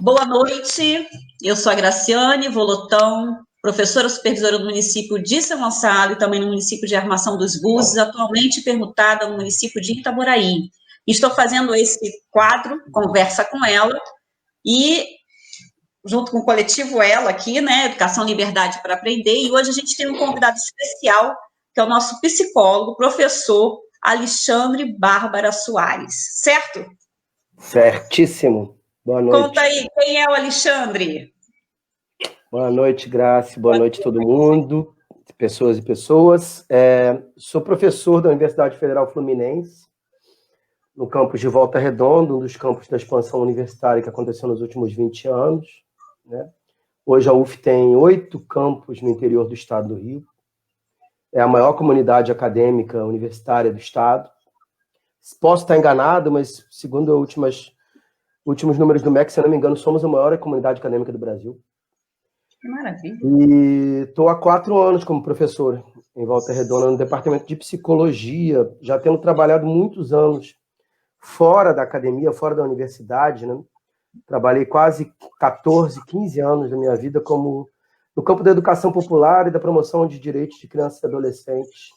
Boa noite, eu sou a Graciane Volotão, professora supervisora do município de São Gonçalo e também no município de Armação dos Búzios, atualmente permutada no município de Itaboraí. Estou fazendo esse quadro, Conversa com Ela, e junto com o coletivo Ela aqui, né, Educação Liberdade para Aprender, e hoje a gente tem um convidado especial, que é o nosso psicólogo, professor Alexandre Bárbara Soares, certo? Certíssimo. Boa noite. Conta aí, quem é o Alexandre? Boa noite, Graça. Boa noite a todo mundo, pessoas e pessoas. Sou professor da Universidade Federal Fluminense, no campus de Volta Redonda, um dos campos da expansão universitária que aconteceu nos últimos 20 anos. Né? Hoje a UF tem 8 campos no interior do estado do Rio. É a maior comunidade acadêmica universitária do estado. Posso estar enganado, mas segundo os últimos números do MEC, se eu não me engano, somos a maior comunidade acadêmica do Brasil. Que maravilha. E estou há 4 anos como professor em Volta Redonda, no departamento de psicologia, já tendo trabalhado muitos anos fora da academia, fora da universidade, né? Trabalhei quase 14, 15 anos da minha vida como no campo da educação popular e da promoção de direitos de crianças e adolescentes.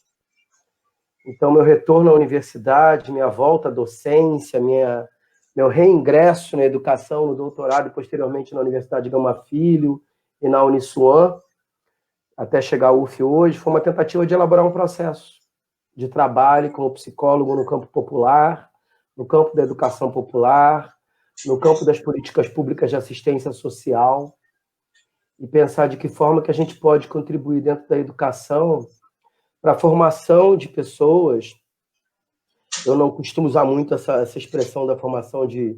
Então, meu retorno à universidade, minha volta à docência, meu reingresso na educação, no doutorado e posteriormente na Universidade Gama Filho e na Uniswan, até chegar à UF hoje, foi uma tentativa de elaborar um processo de trabalho como psicólogo no campo popular, no campo da educação popular, no campo das políticas públicas de assistência social, e pensar de que forma que a gente pode contribuir dentro da educação para a formação de pessoas. Eu não costumo usar muito essa expressão da formação de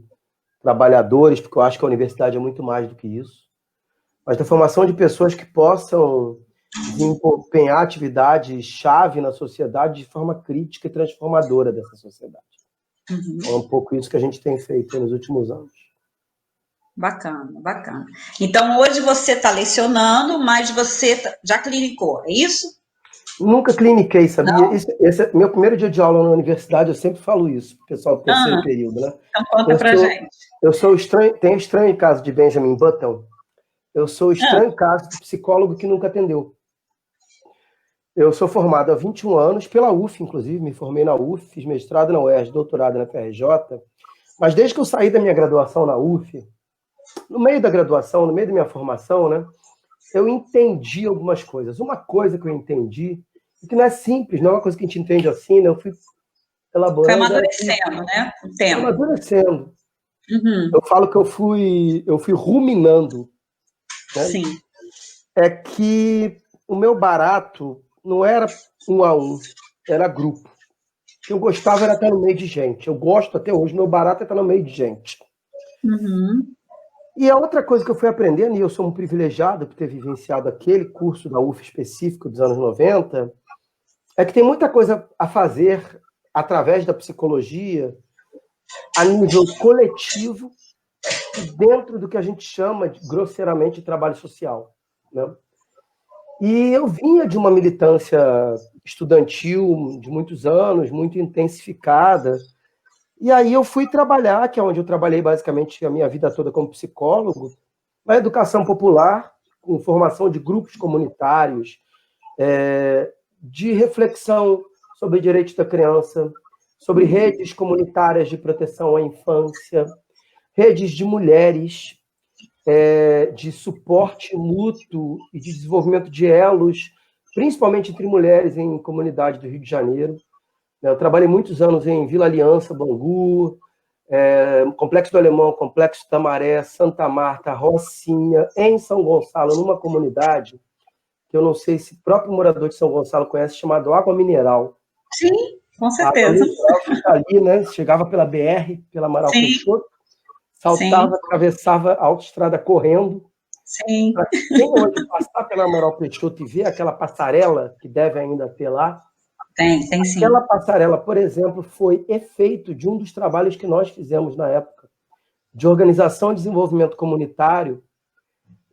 trabalhadores, porque eu acho que a universidade é muito mais do que isso, mas da formação de pessoas que possam desempenhar atividade-chave na sociedade de forma crítica e transformadora dessa sociedade. É um pouco isso que a gente tem feito nos últimos anos. Bacana, bacana. Então, hoje você está lecionando, mas você já clinicou, é isso? Nunca cliniquei, sabia? Esse é meu primeiro dia de aula na universidade, eu sempre falo isso, pessoal do terceiro período, né? Então, conta pra gente. Eu sou estranho, tem o estranho caso de Benjamin Button. Eu sou o estranho caso de psicólogo que nunca atendeu. Eu sou formado há 21 anos, pela UF, inclusive, me formei na UF, fiz mestrado na UERJ, doutorado na FRJ, mas desde que eu saí da minha graduação na UF, no meio da graduação, no meio da minha formação, né, eu entendi algumas coisas. Uma coisa que eu entendi, que não é simples, não é uma coisa que a gente entende assim, né, eu fui elaborando... Foi amadurecendo, né, o tempo. Amadurecendo. Eu falo que eu fui ruminando. Né? Sim. É que o meu barato não era 1 a 1, era grupo. O que eu gostava era estar no meio de gente. Eu gosto até hoje, meu barato é estar no meio de gente. E a outra coisa que eu fui aprendendo, e eu sou um privilegiado por ter vivenciado aquele curso da UF específico dos anos 90, é que tem muita coisa a fazer através da psicologia a nível coletivo e dentro do que a gente chama grosseiramente de trabalho social. Né? E eu vinha de uma militância estudantil de muitos anos, muito intensificada, e aí eu fui trabalhar, que é onde eu trabalhei basicamente a minha vida toda como psicólogo, na educação popular, com formação de grupos comunitários, de reflexão sobre direitos da criança, sobre redes comunitárias de proteção à infância, redes de mulheres, de suporte mútuo e de desenvolvimento de elos, principalmente entre mulheres em comunidade do Rio de Janeiro. Eu trabalhei muitos anos em Vila Aliança, Bangu, Complexo do Alemão, Complexo da Maré, Santa Marta, Rocinha, em São Gonçalo, numa comunidade que eu não sei se o próprio morador de São Gonçalo conhece, chamado Água Mineral. Sim, com certeza. A Água Mineral fica ali, né? Chegava pela BR, pela Amaral Peixoto, saltava, atravessava a autoestrada correndo. Sim. Para quem hoje passar pela Amaral Peixoto e ver aquela passarela que deve ainda ter lá, tem sim. Aquela passarela, por exemplo, foi efeito de um dos trabalhos que nós fizemos na época, de organização e desenvolvimento comunitário,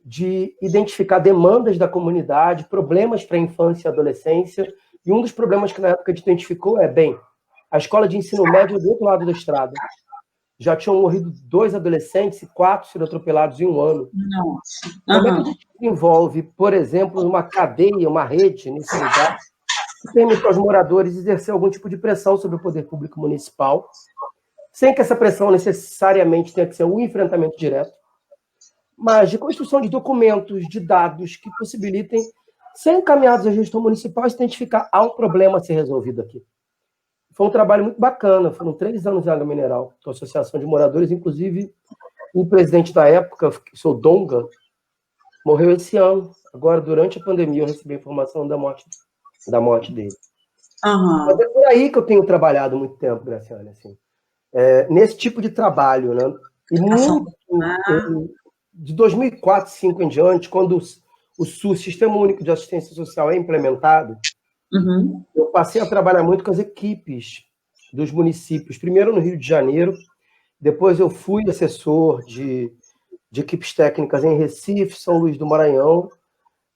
de identificar demandas da comunidade, problemas para a infância e adolescência, e um dos problemas que na época a gente identificou a escola de ensino médio do outro lado da estrada. já tinham morrido 2 adolescentes e 4 sido atropelados em um ano. Nossa. Como é que a gente desenvolve, por exemplo, uma cadeia, uma rede nesse lugar, que permite aos moradores exercer algum tipo de pressão sobre o poder público municipal, sem que essa pressão necessariamente tenha que ser um enfrentamento direto, mas de construção de documentos, de dados que possibilitem ser encaminhados à gestão municipal e se identificar há um problema a ser resolvido aqui. Foi um trabalho muito bacana, foram 3 anos em Água Mineral, com a Associação de Moradores, inclusive o presidente da época, que sou Donga, morreu esse ano. Agora, durante a pandemia, eu recebi a informação da morte dele. Mas é por aí que eu tenho trabalhado muito tempo, Graciane, assim, nesse tipo de trabalho, né? E muito, de 2004, 2005 em diante, quando o SUS, Sistema Único de Assistência Social, é implementado, eu passei a trabalhar muito com as equipes dos municípios, primeiro no Rio de Janeiro, depois eu fui assessor de equipes técnicas em Recife, São Luís do Maranhão,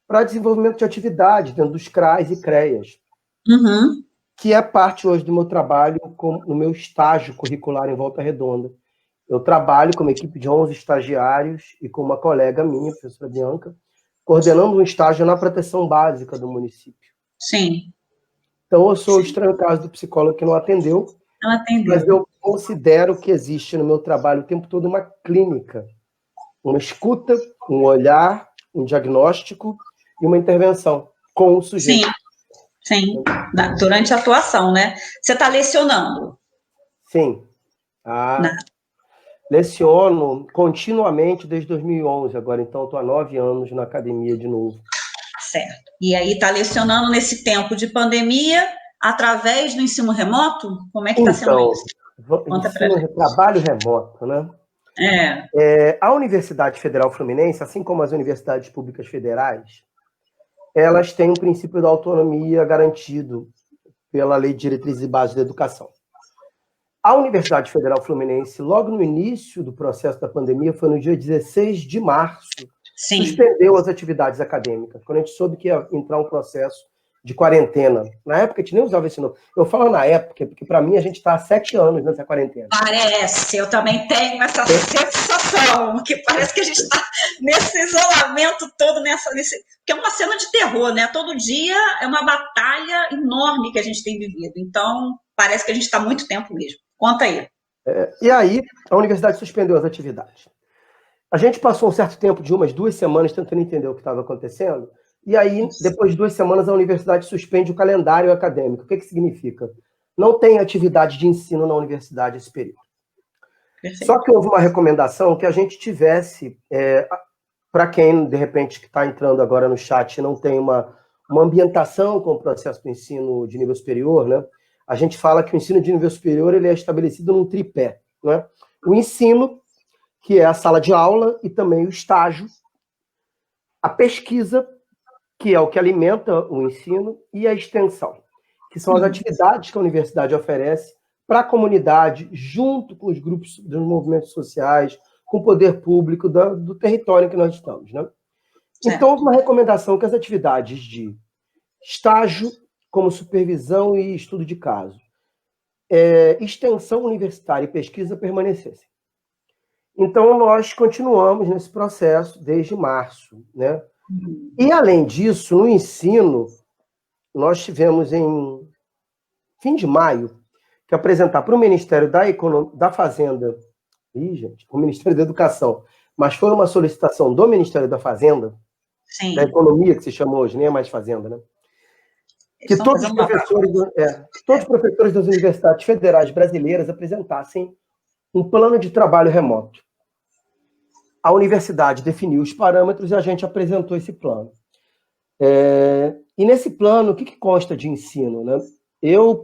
para desenvolvimento de atividade dentro dos CRAs e CREAs, que é parte hoje do meu trabalho, no meu estágio curricular em Volta Redonda. Eu trabalho com uma equipe de 11 estagiários e com uma colega minha, a professora Bianca, coordenando um estágio na proteção básica do município. Sim. Então, eu sou o estranho caso do psicólogo que não atendeu, mas eu considero que existe no meu trabalho o tempo todo uma clínica, uma escuta, um olhar, um diagnóstico e uma intervenção com o sujeito. Sim. Durante a atuação, né? Você está lecionando? Sim. Leciono continuamente desde 2011, agora, então estou há 9 anos na academia de novo. Certo. E aí está lecionando nesse tempo de pandemia, através do ensino remoto? Como é que está sendo isso? Trabalho remoto, né? A Universidade Federal Fluminense, assim como as universidades públicas federais, elas têm um princípio da autonomia garantido pela Lei de Diretrizes e Bases da Educação. A Universidade Federal Fluminense, logo no início do processo da pandemia, foi no dia 16 de março, suspendeu as atividades acadêmicas, quando a gente soube que ia entrar um processo de quarentena. Na época, a gente nem usava esse nome. Eu falo na época, porque para mim a gente está há 7 anos nessa quarentena. Parece, eu também tenho essa sensação, que parece que a gente está nesse isolamento todo, porque é uma cena de terror, né? Todo dia é uma batalha enorme que a gente tem vivido. Então, parece que a gente está há muito tempo mesmo. Conta aí. E aí, a universidade suspendeu as atividades. A gente passou um certo tempo, de umas 2 semanas, tentando entender o que estava acontecendo, e aí, depois de 2 semanas, a universidade suspende o calendário acadêmico. O que significa? Não tem atividade de ensino na universidade esse período. Perfeito. Só que houve uma recomendação que a gente tivesse, para quem, de repente, que está entrando agora no chat, não tem uma ambientação com o processo do ensino de nível superior, né? A gente fala que o ensino de nível superior ele é estabelecido num tripé, né? O ensino, que é a sala de aula, e também o estágio, a pesquisa, que é o que alimenta o ensino, e a extensão, que são as atividades que a universidade oferece para a comunidade, junto com os grupos dos movimentos sociais, com o poder público do território em que nós estamos, né? Então, houve uma recomendação que as atividades de estágio, como supervisão e estudo de caso, extensão universitária e pesquisa permanecessem. Então, nós continuamos nesse processo desde março, né? E, além disso, no ensino, nós tivemos, em fim de maio, que apresentar para o Ministério da Fazenda, o Ministério da Educação, mas foi uma solicitação do Ministério da Fazenda, da Economia, que se chama hoje, nem é mais Fazenda, né? Que todos os professores das universidades federais brasileiras apresentassem um plano de trabalho remoto. A universidade definiu os parâmetros e a gente apresentou esse plano. E nesse plano, o que consta de ensino, né? Eu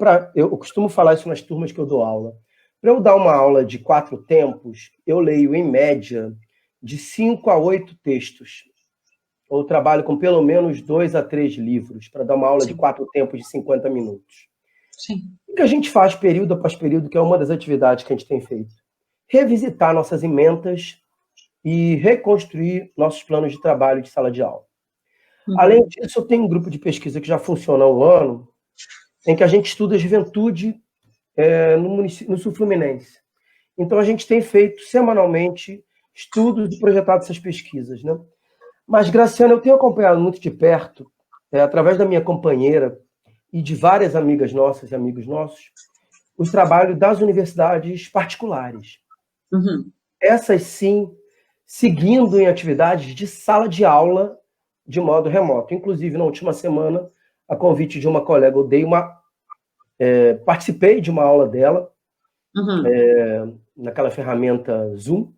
costumo falar isso nas turmas que eu dou aula. Para eu dar uma aula de 4 tempos, eu leio, em média, de 5 a 8 textos. Ou trabalho com pelo menos 2 a 3 livros, para dar uma aula de 4 tempos de 50 minutos. O que a gente faz período após período, que é uma das atividades que a gente tem feito? Revisitar nossas ementas e reconstruir nossos planos de trabalho de sala de aula. Além disso, eu tenho um grupo de pesquisa que já funciona há um ano, em que a gente estuda a juventude no Sul Fluminense. Então, a gente tem feito semanalmente estudos e projetado essas pesquisas, né? Mas, Graciana, eu tenho acompanhado muito de perto, através da minha companheira e de várias amigas nossas e amigos nossos, o trabalho das universidades particulares. Uhum. Essas, sim, seguindo em atividades de sala de aula de modo remoto. Inclusive, na última semana, a convite de uma colega, participei de uma aula dela, naquela ferramenta Zoom,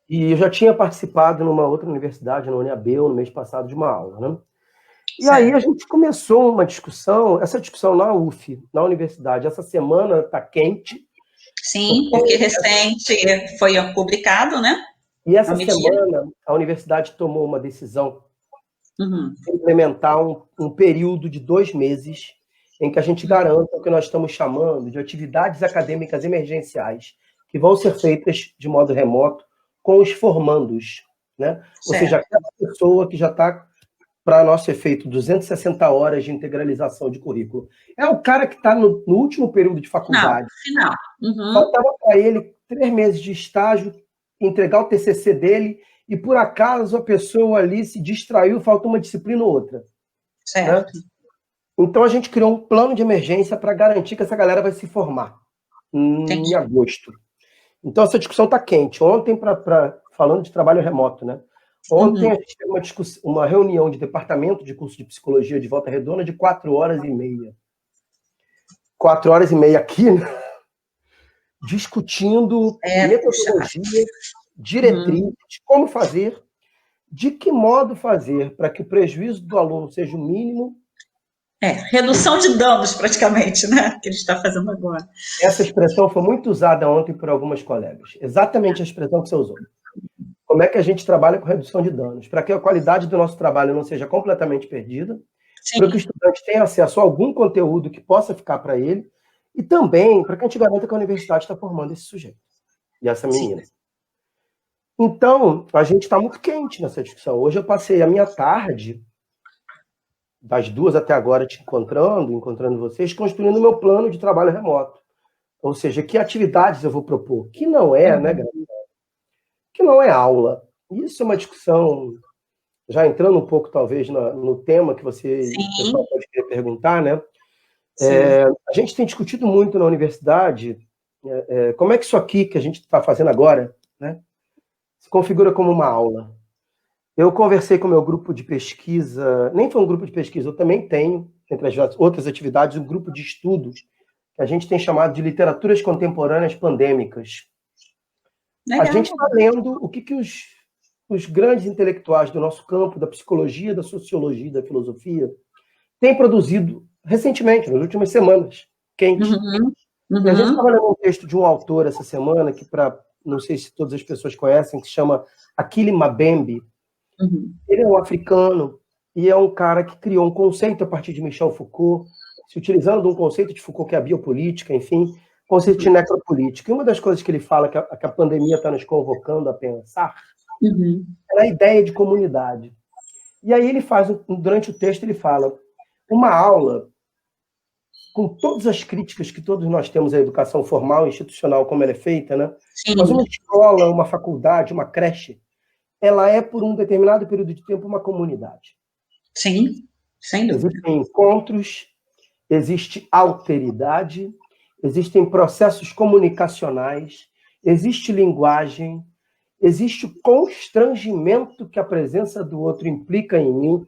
e eu já tinha participado numa outra universidade, na UniAbel, no mês passado, de uma aula, né? E certo. Aí a gente começou uma discussão, essa discussão na UF, na universidade, essa semana está quente. Sim, porque recente foi publicado, né? E essa semana a universidade tomou uma decisão de implementar um período de 2 meses em que a gente garanta o que nós estamos chamando de atividades acadêmicas emergenciais, que vão ser feitas de modo remoto com os formandos, né? Ou seja, aquela pessoa que já está, para nosso efeito, 260 horas de integralização de currículo. É o cara que está no último período de faculdade. Final. Faltava para ele 3 meses de estágio, entregar o TCC dele, e por acaso a pessoa ali se distraiu, faltou uma disciplina ou outra. Certo. Né? Então a gente criou um plano de emergência para garantir que essa galera vai se formar em agosto. Então essa discussão está quente. Ontem, falando de trabalho remoto, né? Ontem a gente teve uma reunião de departamento de curso de psicologia de Volta Redonda de 4 horas e meia. 4 horas e meia aqui, né? Discutindo metodologia, diretrizes, como fazer, de que modo fazer para que o prejuízo do aluno seja o mínimo. Redução de danos, praticamente, né? Que a gente está fazendo agora. Essa expressão foi muito usada ontem por algumas colegas. Exatamente a expressão que você usou. Como é que a gente trabalha com redução de danos? Para que a qualidade do nosso trabalho não seja completamente perdida, para que o estudante tenha acesso a algum conteúdo que possa ficar para ele, e também para que a gente garanta que a universidade está formando esse sujeito e essa menina. Sim. Então, a gente está muito quente nessa discussão. Hoje eu passei a minha tarde, das 2 até agora, te encontrando vocês, construindo o meu plano de trabalho remoto. Ou seja, que atividades eu vou propor? Que não é, né, Gabriel? Que não é aula. Isso é uma discussão, já entrando um pouco, talvez, no tema que o pessoal pode querer perguntar, né? A gente tem discutido muito na universidade como é que isso aqui que a gente está fazendo agora, né, se configura como uma aula. Eu conversei com o meu grupo de pesquisa, nem foi um grupo de pesquisa, eu também tenho, entre as outras atividades, um grupo de estudo que a gente tem chamado de literaturas contemporâneas pandêmicas. Legal. A gente está lendo o que os grandes intelectuais do nosso campo, da psicologia, da sociologia, da filosofia, têm produzido recentemente, nas últimas semanas, quente. E a gente estava lendo um texto de um autor essa semana, que não sei se todas as pessoas conhecem, que se chama Achille Mbembe. Ele é um africano e é um cara que criou um conceito a partir de Michel Foucault, se utilizando de um conceito de Foucault que é a biopolítica, enfim, conceito de necropolítica. E uma das coisas que ele fala que a pandemia está nos convocando a pensar é a ideia de comunidade. E aí ele faz, durante o texto, ele fala, uma aula, com todas as críticas que todos nós temos à educação formal e institucional, como ela é feita, né? Mas uma escola, uma faculdade, uma creche, ela é, por um determinado período de tempo, uma comunidade. Sim, sem dúvida. Existem encontros, existe alteridade, existem processos comunicacionais, existe linguagem, existe o constrangimento que a presença do outro implica em mim.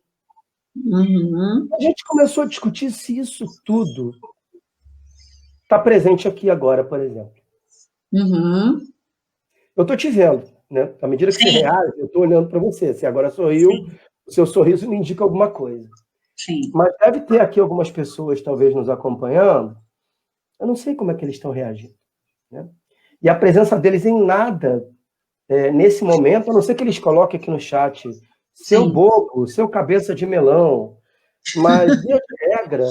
A gente começou a discutir se isso tudo está presente aqui agora, por exemplo. Eu estou te vendo, né? À medida que você reage, eu estou olhando para você. Você agora sorriu, o seu sorriso me indica alguma coisa. Mas deve ter aqui algumas pessoas, talvez, nos acompanhando. Eu não sei como é que eles estão reagindo, né? E a presença deles em nada, nesse momento, a não ser que eles coloquem aqui no chat, seu bobo, seu cabeça de melão, mas, via de regra,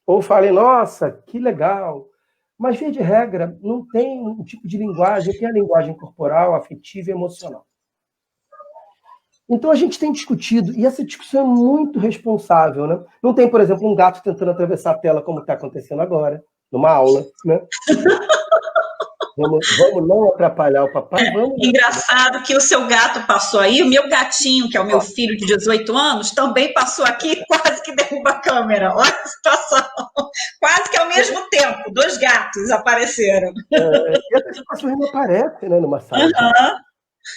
ou falem, nossa, que legal, mas, via de regra, não tem um tipo de linguagem, tem a linguagem corporal, afetiva e emocional. Então, a gente tem discutido, e essa discussão é muito responsável, né? Não tem, por exemplo, um gato tentando atravessar a tela, como está acontecendo agora, numa aula, né? Vamos não atrapalhar o papai, vamos... Engraçado que o seu gato passou aí, o meu gatinho, que é o meu filho de 18 anos, também passou aqui e quase que derruba a câmera. Olha a situação. Quase que ao mesmo tempo, 2 gatos apareceram. E essa situação não aparece, né, numa sala.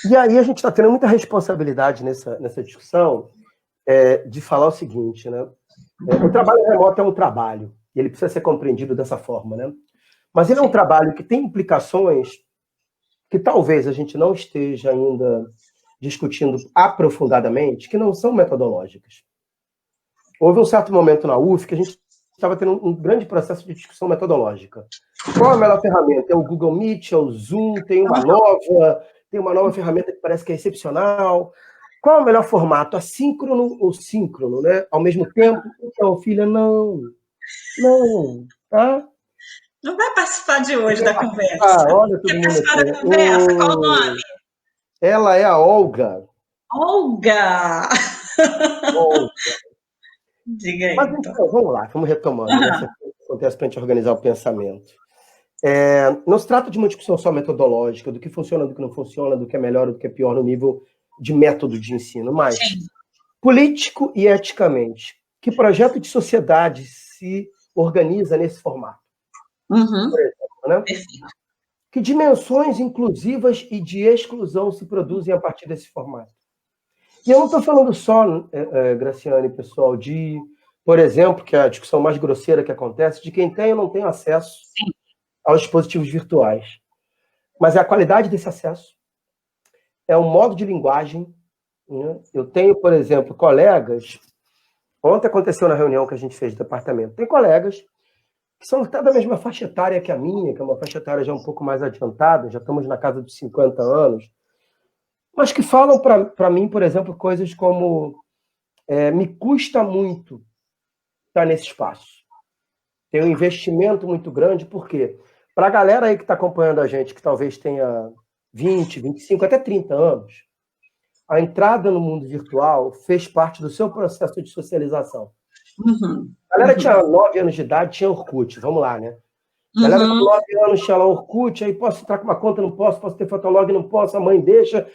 E aí a gente está tendo muita responsabilidade nessa discussão de falar o seguinte, né? O trabalho remoto é um trabalho, e ele precisa ser compreendido dessa forma, né? Mas ele é um trabalho que tem implicações que talvez a gente não esteja ainda discutindo aprofundadamente, que não são metodológicas. Houve um certo momento na UF que a gente estava tendo um grande processo de discussão metodológica. Qual é a melhor ferramenta? É o Google Meet, é o Zoom, tem uma nova ferramenta que parece que é excepcional. Qual é o melhor formato? Assíncrono ou síncrono, né? Ao mesmo tempo? Então, filha, não, tá? Não vai participar de hoje da conversa. Olha, todo mundo participar da conversa? Qual o nome? Ela é a Olga. Olga! Diga aí. Mas então, vamos lá, vamos retomando. Esse acontece para a gente organizar o pensamento. Não se trata de uma discussão só metodológica, do que funciona, do que não funciona, do que é melhor, do que é pior no nível de método de ensino, mas político e eticamente, que projeto de sociedade se organiza nesse formato? Por exemplo, né? Que dimensões inclusivas e de exclusão se produzem a partir desse formato? E eu não estou falando só, Graciane, pessoal, por exemplo, que é a discussão mais grosseira que acontece, de quem tem ou não tem acesso aos dispositivos virtuais. Mas é a qualidade desse acesso, é o modo de linguagem, né? Eu tenho, por exemplo, colegas... Ontem aconteceu na reunião que a gente fez do departamento. Tem colegas que são até da mesma faixa etária que a minha, que é uma faixa etária já um pouco mais adiantada, já estamos na casa dos 50 anos, mas que falam para mim, por exemplo, coisas como me custa muito estar nesse espaço. Tem um investimento muito grande, por quê? Para a galera aí que está acompanhando a gente, que talvez tenha 20, 25, até 30 anos, a entrada no mundo virtual fez parte do seu processo de socialização. A galera tinha 9 anos de idade, tinha Orkut, vamos lá, né? A galera com 9 anos tinha lá Orkut, aí posso entrar com uma conta, não posso ter Fotolog, não posso, a mãe deixa. A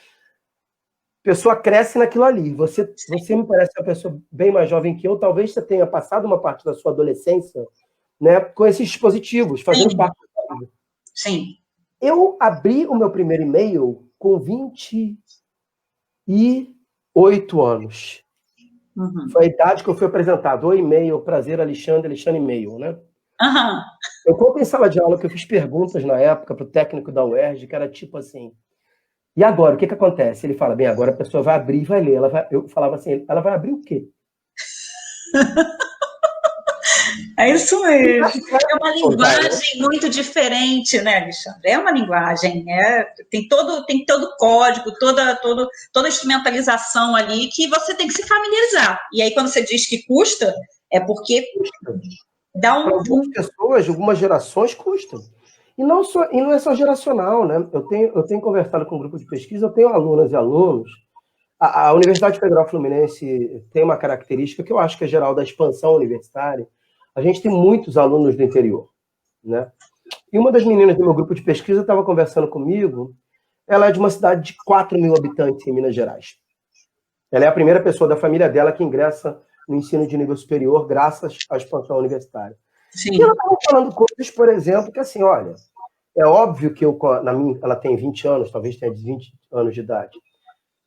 pessoa cresce naquilo ali. Você me parece uma pessoa bem mais jovem que eu, talvez você tenha passado uma parte da sua adolescência, né, com esses dispositivos, fazendo parte da vida. Sim. Eu abri o meu primeiro e-mail com 28 anos. Foi a idade que eu fui apresentado. O e-mail, prazer, Alexandre e-mail, né? Eu conto em sala de aula que eu fiz perguntas na época para o técnico da UERJ, que era tipo assim, e agora, o que acontece? Ele fala, bem, agora a pessoa vai abrir e vai ler. Eu falava assim, ela vai abrir o quê? É isso mesmo. É uma linguagem muito diferente, né, Alexandre? É uma linguagem, tem todo código, toda instrumentalização ali que você tem que se familiarizar. E aí, quando você diz que custa, é porque dá Para algumas pessoas, algumas gerações, custam. E não é só geracional, né? Eu tenho conversado com um grupo de pesquisa, eu tenho alunas e alunos. A Universidade Federal Fluminense tem uma característica que eu acho que é geral da expansão universitária. A gente tem muitos alunos do interior, né? E uma das meninas do meu grupo de pesquisa estava conversando comigo. Ela é de uma cidade de 4 mil habitantes em Minas Gerais. Ela é a primeira pessoa da família dela que ingressa no ensino de nível superior graças à expansão universitária. Sim. E ela estava falando coisas, por exemplo, que assim, olha, é óbvio que ela tem 20 anos, talvez tenha 20 anos de idade.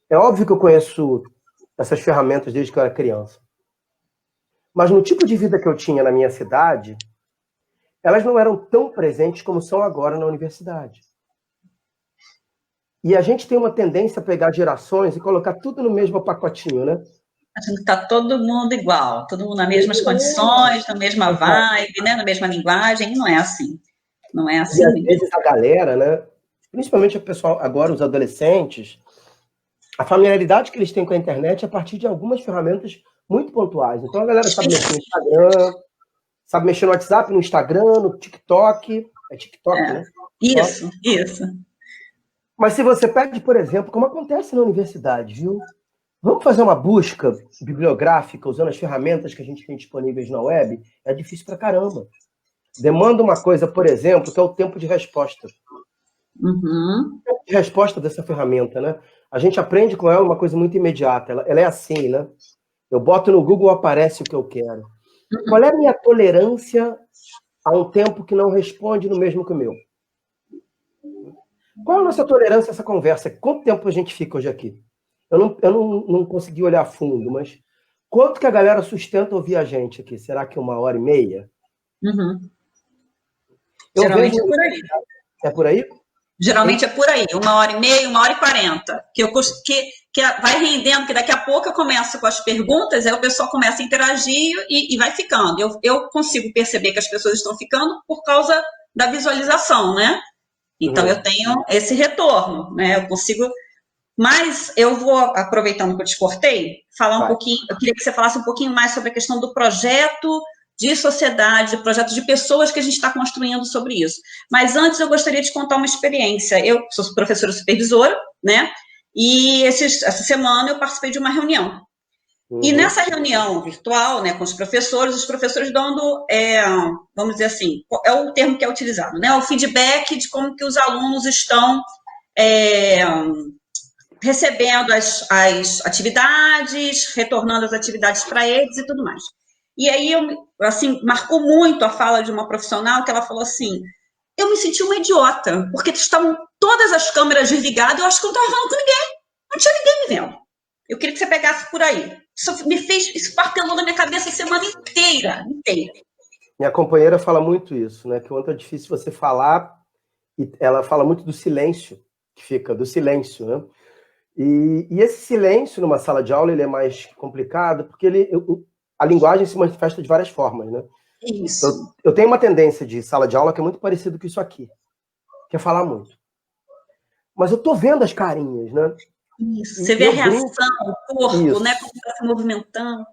É óbvio que eu conheço essas ferramentas desde que eu era criança. Mas no tipo de vida que eu tinha na minha cidade, elas não eram tão presentes como são agora na universidade. E a gente tem uma tendência a pegar gerações e colocar tudo no mesmo pacotinho, né? Achando que está todo mundo igual, todo mundo nas mesmas condições, na mesma vibe, né? Na mesma linguagem, e não é assim. Não é assim. E às vezes a galera, né? Principalmente o pessoal, agora os adolescentes, a familiaridade que eles têm com a internet é a partir de algumas ferramentas muito pontuais. Então a galera sabe mexer no Instagram, sabe mexer no WhatsApp, no Instagram, no TikTok. É TikTok, né? Isso. Mas se você pede, por exemplo, como acontece na universidade, viu? Vamos fazer uma busca bibliográfica usando as ferramentas que a gente tem disponíveis na web? É difícil pra caramba. Demanda uma coisa, por exemplo, que é o tempo de resposta. Uhum. A resposta dessa ferramenta, né? A gente aprende com ela uma coisa muito imediata. Ela é assim, né? Eu boto no Google, aparece o que eu quero. Qual é a minha tolerância a um tempo que não responde no mesmo que o meu? Qual é a nossa tolerância a essa conversa? Quanto tempo a gente fica hoje aqui? Eu não consegui olhar fundo, mas quanto que a galera sustenta ouvir a gente aqui? Será que 1h30? Uhum. Eu Geralmente vejo... é por aí. É por aí? Geralmente é por aí, 1h30, 1h40. Que vai rendendo, que daqui a pouco eu começo com as perguntas, aí o pessoal começa a interagir e vai ficando. Eu consigo perceber que as pessoas estão ficando por causa da visualização, né? Então eu tenho esse retorno, né? Eu consigo. Mas eu vou, aproveitando que eu te cortei, falar um pouquinho. Eu queria que você falasse um pouquinho mais sobre a questão do projeto de sociedade, de projeto de pessoas que a gente está construindo sobre isso. Mas antes eu gostaria de contar uma experiência. Eu sou professora supervisora, né? E essa semana eu participei de uma reunião. E nessa reunião virtual, né, com os professores dando, vamos dizer assim, é o termo que é utilizado, né? O feedback de como que os alunos estão recebendo as atividades, retornando as atividades para eles e tudo mais. E aí, assim, marcou muito a fala de uma profissional que ela falou assim, eu me senti uma idiota, porque estavam todas as câmeras desligadas, eu acho que eu não estava falando com ninguém, não tinha ninguém me vendo. Eu queria que você pegasse por aí. Isso martelou na minha cabeça a semana inteira. Minha companheira fala muito isso, né? Que quanto é difícil você falar, e ela fala muito do silêncio, que fica, do silêncio, né? E esse silêncio numa sala de aula ele é mais complicado, porque a linguagem se manifesta de várias formas, né? Isso. Eu tenho uma tendência de sala de aula que é muito parecido com isso aqui, que é falar muito. Mas eu tô vendo as carinhas, né? Isso. Você vê a reação, o corpo, isso, né? Como está se movimentando.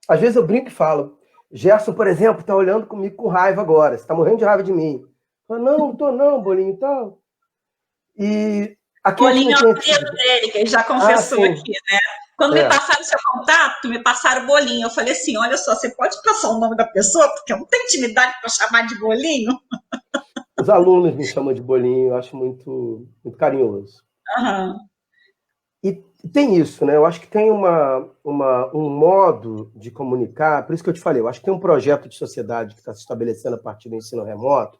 Às vezes eu brinco e falo, Gerson, por exemplo, tá olhando comigo com raiva agora, você tá morrendo de raiva de mim. Eu falo, não tô não, Bolinho e tal. E aqui Bolinho é o apelido dele, que ele já confessou aqui, né? Quando me passaram o seu contato, me passaram Bolinho. Eu falei assim, olha só, você pode passar o nome da pessoa? Porque eu não tenho intimidade para chamar de Bolinho. Os alunos me chamam de Bolinho, eu acho muito, muito carinhoso. Uhum. E tem isso, né? Eu acho que tem um modo de comunicar, por isso que eu te falei, eu acho que tem um projeto de sociedade que está se estabelecendo a partir do ensino remoto,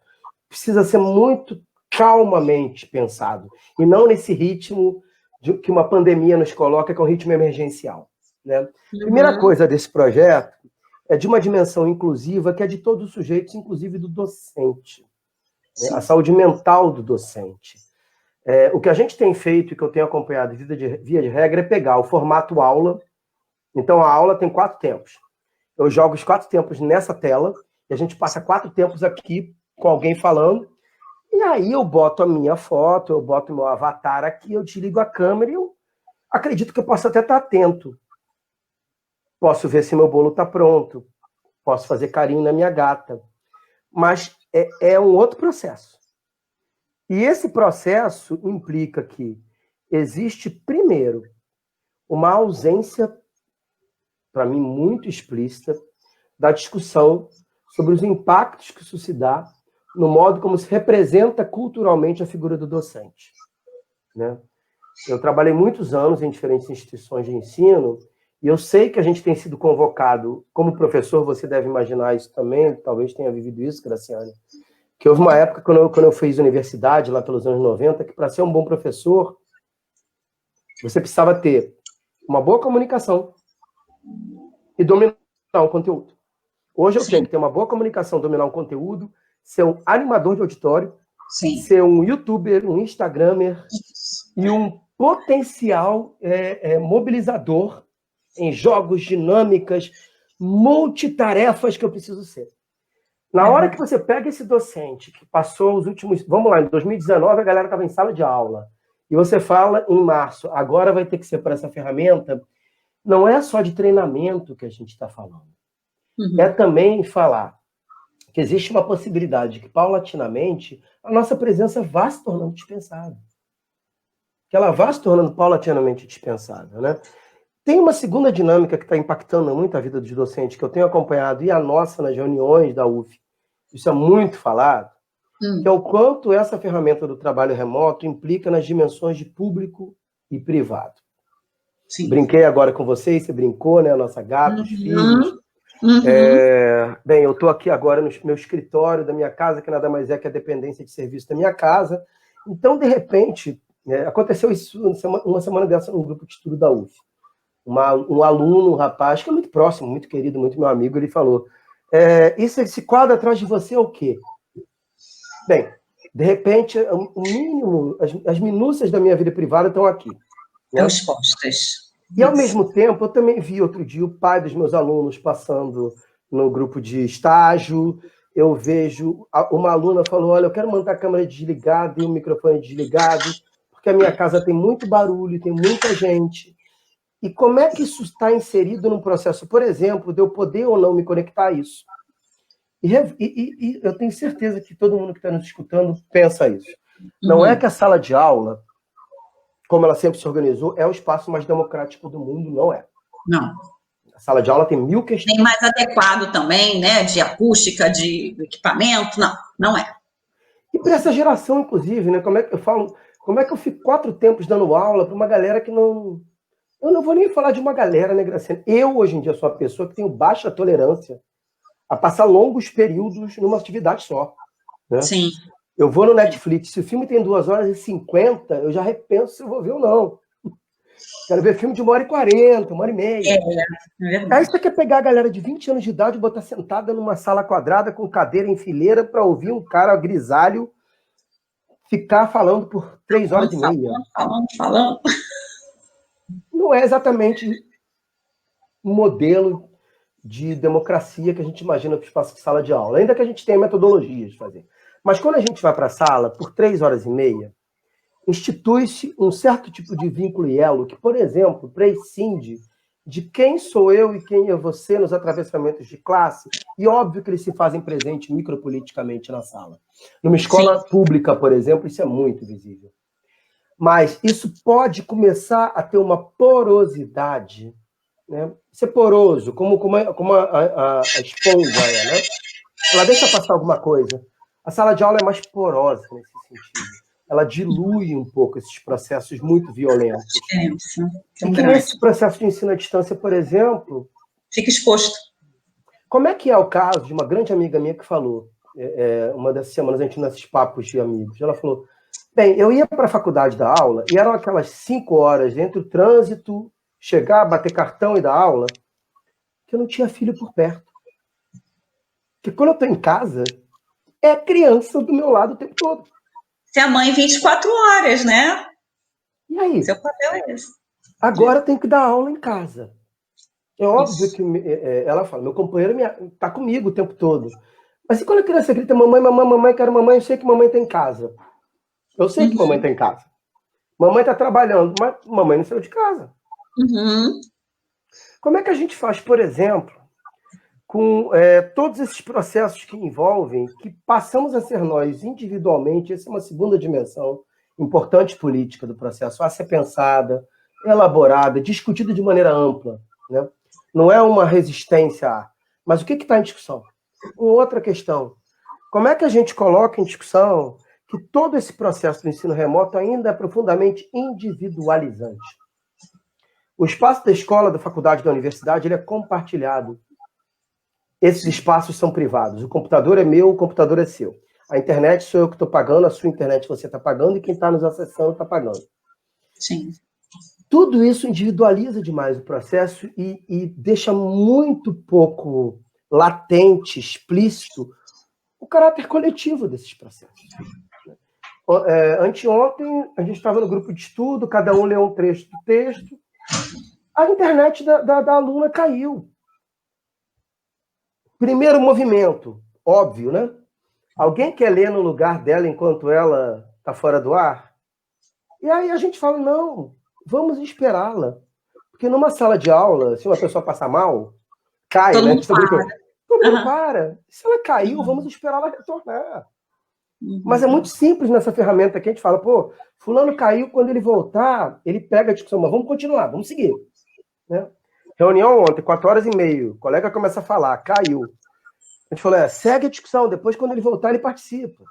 precisa ser muito calmamente pensado, e não nesse ritmo que uma pandemia nos coloca, que é um ritmo emergencial, né? Primeira coisa desse projeto é de uma dimensão inclusiva, que é de todos os sujeitos, inclusive do docente, né? A saúde mental do docente. O que a gente tem feito e que eu tenho acompanhado via de regra é pegar o formato aula. Então, a aula tem 4 tempos. Eu jogo os 4 tempos nessa tela e a gente passa 4 tempos aqui com alguém falando. E aí eu boto a minha foto, eu boto o meu avatar aqui, eu desligo a câmera e eu acredito que eu posso até estar atento. Posso ver se meu bolo está pronto. Posso fazer carinho na minha gata. Mas é um outro processo. E esse processo implica que existe, primeiro, uma ausência, para mim, muito explícita, da discussão sobre os impactos que isso se dá no modo como se representa culturalmente a figura do docente, né? Eu trabalhei muitos anos em diferentes instituições de ensino e eu sei que a gente tem sido convocado, como professor, você deve imaginar isso também, talvez tenha vivido isso, Graciane, que houve uma época, quando eu fiz universidade, lá pelos anos 90, que para ser um bom professor, você precisava ter uma boa comunicação e dominar um conteúdo. Hoje eu tenho que ter uma boa comunicação, dominar um conteúdo, ser um animador de auditório, ser um youtuber, um instagramer e um potencial mobilizador em jogos, dinâmicas, multitarefas que eu preciso ser. Na hora que você pega esse docente que passou os últimos... Vamos lá, em 2019 a galera estava em sala de aula. E você fala em março, agora vai ter que ser por essa ferramenta. Não é só de treinamento que a gente está falando. É também falar que existe uma possibilidade que, paulatinamente, a nossa presença vá se tornando dispensável. Que ela vá se tornando paulatinamente dispensável, né? Tem uma segunda dinâmica que está impactando muito a vida dos docentes, que eu tenho acompanhado, e a nossa nas reuniões da UF. Isso é muito falado, que é o quanto essa ferramenta do trabalho remoto implica nas dimensões de público e privado. Sim. Brinquei agora com vocês, você brincou, né? A nossa gata, os filhos. Bem, eu estou aqui agora no meu escritório da minha casa, que nada mais é que a dependência de serviço da minha casa. Então, de repente, aconteceu isso uma semana dessa no grupo de estudo da UF. Um aluno, um rapaz, que é muito próximo, muito querido, muito meu amigo, ele falou, esse quadro atrás de você é o quê? Bem, de repente, o mínimo, as minúcias da minha vida privada estão aqui. Estão expostas. E, ao mesmo tempo, eu também vi outro dia o pai dos meus alunos passando no grupo de estágio. Eu vejo, uma aluna falou, olha, eu quero manter a câmera desligada e o microfone desligado, porque a minha casa tem muito barulho, tem muita gente. E como é que isso está inserido num processo, por exemplo, de eu poder ou não me conectar a isso? E eu tenho certeza que todo mundo que está nos escutando pensa isso. Não é que a sala de aula, como ela sempre se organizou, é o espaço mais democrático do mundo, não é. Não. A sala de aula tem 1000 questões. Tem mais adequado também, né, de acústica, de equipamento, não é. E para essa geração, inclusive, né, como é que eu fico 4 tempos dando aula para uma galera que não... Eu não vou nem falar de uma galera, né, Graciane? Eu, hoje em dia, sou uma pessoa que tenho baixa tolerância a passar longos períodos numa atividade só. Né? Sim. Eu vou no Netflix, se o filme tem 2h50, eu já repenso se eu vou ver ou não. Quero ver filme de 1h40, 1h30. Aí você quer pegar a galera de 20 anos de idade e botar sentada numa sala quadrada com cadeira em fileira para ouvir um cara grisalho ficar falando por 3h30. Falando. Não é exatamente um modelo de democracia que a gente imagina para o espaço de sala de aula, ainda que a gente tenha metodologias de fazer. Mas quando a gente vai para a sala por 3h30, institui-se um certo tipo de vínculo e elo que, por exemplo, prescinde de quem sou eu e quem é você nos atravessamentos de classe, e óbvio que eles se fazem presente micropoliticamente na sala. Numa escola pública, por exemplo, isso é muito visível. Mas isso pode começar a ter uma porosidade, né? Ser poroso, como a esponja é, né? Ela deixa passar alguma coisa. A sala de aula é mais porosa nesse sentido. Ela dilui um pouco esses processos muito violentos. E que nesse processo de ensino à distância, por exemplo... Fica exposto. Como é que é o caso de uma grande amiga minha que falou, uma dessas semanas, a gente nesses papos de amigos, ela falou, bem, eu ia para a faculdade dar aula e eram aquelas 5 horas entre o trânsito, chegar, bater cartão e dar aula, que eu não tinha filho por perto. Porque quando eu estou em casa, é a criança do meu lado o tempo todo. Você é a mãe 24 horas, né? E aí? Seu papel é esse. Agora eu tenho que dar aula em casa. É óbvio que ela fala, meu companheiro está comigo o tempo todo. Mas e quando a criança grita, mamãe, mamãe, mamãe, quero mamãe, eu sei que mamãe está em casa. Eu sei que mamãe está em casa. Mamãe está trabalhando, mas mamãe não saiu de casa. Como é que a gente faz, por exemplo, com todos esses processos que envolvem, que passamos a ser nós individualmente, essa é uma segunda dimensão importante política do processo, a ser pensada, elaborada, discutida de maneira ampla, né? Não é uma resistência, mas o que está em discussão? Outra questão, como é que a gente coloca em discussão que todo esse processo do ensino remoto ainda é profundamente individualizante? O espaço da escola, da faculdade, da universidade, ele é compartilhado. Esses espaços são privados. O computador é meu, o computador é seu. A internet sou eu que estou pagando, a sua internet você está pagando e quem está nos acessando está pagando. Sim. Tudo isso individualiza demais o processo e deixa muito pouco latente, explícito, o caráter coletivo desses processos. Anteontem, a gente estava no grupo de estudo, cada um leu um trecho do texto, a internet da aluna caiu. Primeiro movimento, óbvio, né? Alguém quer ler no lugar dela enquanto ela está fora do ar? E aí a gente fala, não, vamos esperá-la. Porque numa sala de aula, se uma pessoa passar mal, cai, todo né? Mundo para. Todo mundo para. Se ela caiu, vamos esperar ela retornar. Mas é muito simples nessa ferramenta que a gente fala, pô, fulano caiu, quando ele voltar, ele pega a discussão, mas vamos continuar, vamos seguir. Né? Reunião ontem, 4h30, o colega começa a falar, caiu. A gente falou, segue a discussão, depois quando ele voltar ele participa.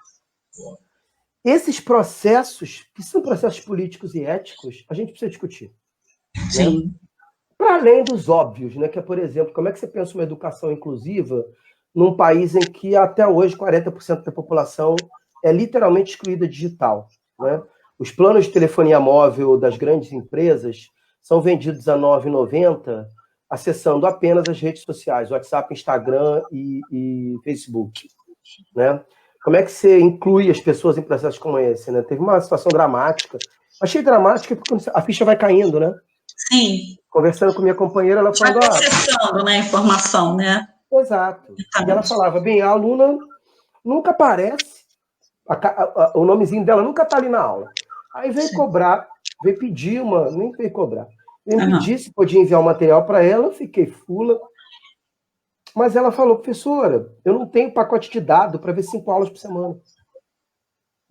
Esses processos, que são processos políticos e éticos, a gente precisa discutir. Sim. Né? Para além dos óbvios, né? Que é, por exemplo, como é que você pensa uma educação inclusiva num país em que até hoje 40% da população é literalmente excluída digital, né? Os planos de telefonia móvel das grandes empresas são vendidos a R$ 9,90, acessando apenas as redes sociais, WhatsApp, Instagram e Facebook, né? Como é que você inclui as pessoas em processos como esse, né? Teve uma situação dramática. Achei dramática porque a ficha vai caindo, né? Sim. Conversando com minha companheira, ela Vai falando... processando, né, a informação, né? Exato. E ela falava, bem, a aluna nunca aparece, o nomezinho dela nunca está ali na aula. Aí veio cobrar, veio pedir nem veio cobrar, veio me pedir se podia enviar o material para ela, eu fiquei fula. Mas ela falou, professora, eu não tenho pacote de dados para ver 5 aulas por semana.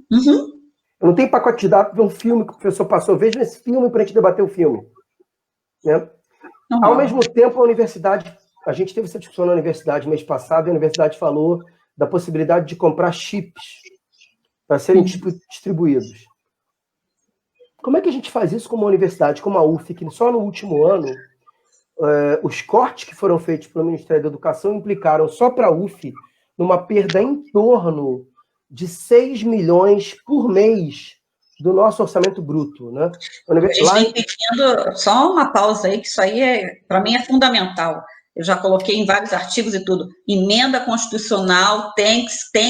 Uhum. Eu não tenho pacote de dados para ver um filme que o professor passou. Veja esse filme para a gente debater o filme. Né? Ao mesmo tempo, a gente teve essa discussão na universidade mês passado, e a universidade falou da possibilidade de comprar chips para serem distribuídos. Como é que a gente faz isso com uma universidade como a UF, que só no último ano, os cortes que foram feitos pelo Ministério da Educação implicaram só para a UF numa perda em torno de 6 milhões por mês do nosso orçamento bruto, né? A gente vem pedindo, só uma pausa aí, que isso aí, para mim, é fundamental. Eu já coloquei em vários artigos e tudo. Emenda constitucional, tem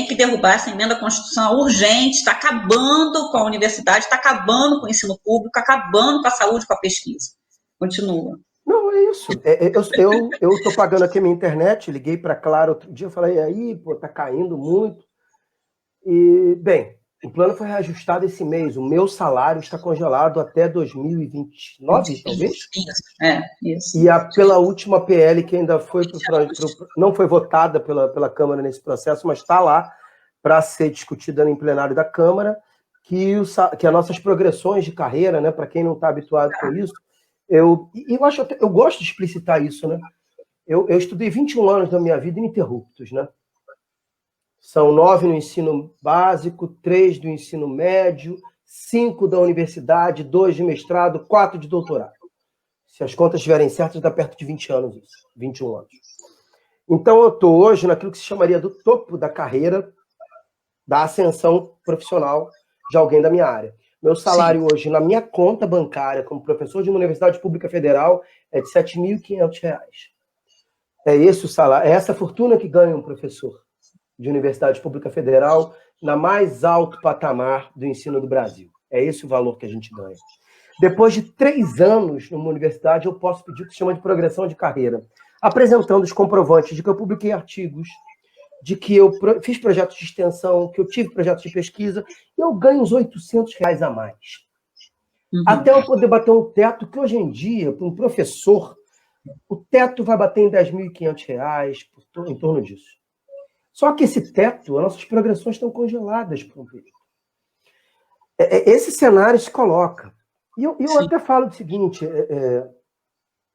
que derrubar essa emenda constitucional urgente, está acabando com a universidade, está acabando com o ensino público, acabando com a saúde, com a pesquisa. Continua. Não, é isso. Eu estou pagando aqui a minha internet, liguei para a Claro outro dia, falei, aí, pô, tá caindo muito. E, bem, o plano foi reajustado esse mês. O meu salário está congelado até 2029, talvez? Isso. E pela última PL, que ainda não foi votada pela Câmara nesse processo, mas está lá para ser discutida em plenário da Câmara, que as nossas progressões de carreira, né, para quem não está habituado com isso, eu gosto de explicitar isso, né? Eu estudei 21 anos da minha vida ininterruptos, né? São 9 no ensino básico, 3 do ensino médio, 5 da universidade, 2 de mestrado, 4 de doutorado. Se as contas estiverem certas, dá perto de 20 anos isso, 21 anos. Então, eu estou hoje naquilo que se chamaria do topo da carreira, da ascensão profissional de alguém da minha área. Meu salário hoje, na minha conta bancária, como professor de uma universidade pública federal, é de R$ 7.500. É esse o salário, é essa fortuna que ganha um professor de universidade pública federal na mais alto patamar do ensino do Brasil. É esse o valor que a gente ganha. Depois de 3 anos numa universidade, eu posso pedir o que se chama de progressão de carreira, apresentando os comprovantes de que eu publiquei artigos, de que eu fiz projetos de extensão, que eu tive projetos de pesquisa, e eu ganho uns R$800 a mais. Até eu poder bater um teto que, hoje em dia, para um professor, o teto vai bater em R$10.500, em torno disso. Só que esse teto, as nossas progressões estão congeladas por um período. Esse cenário se coloca. E eu até falo o seguinte,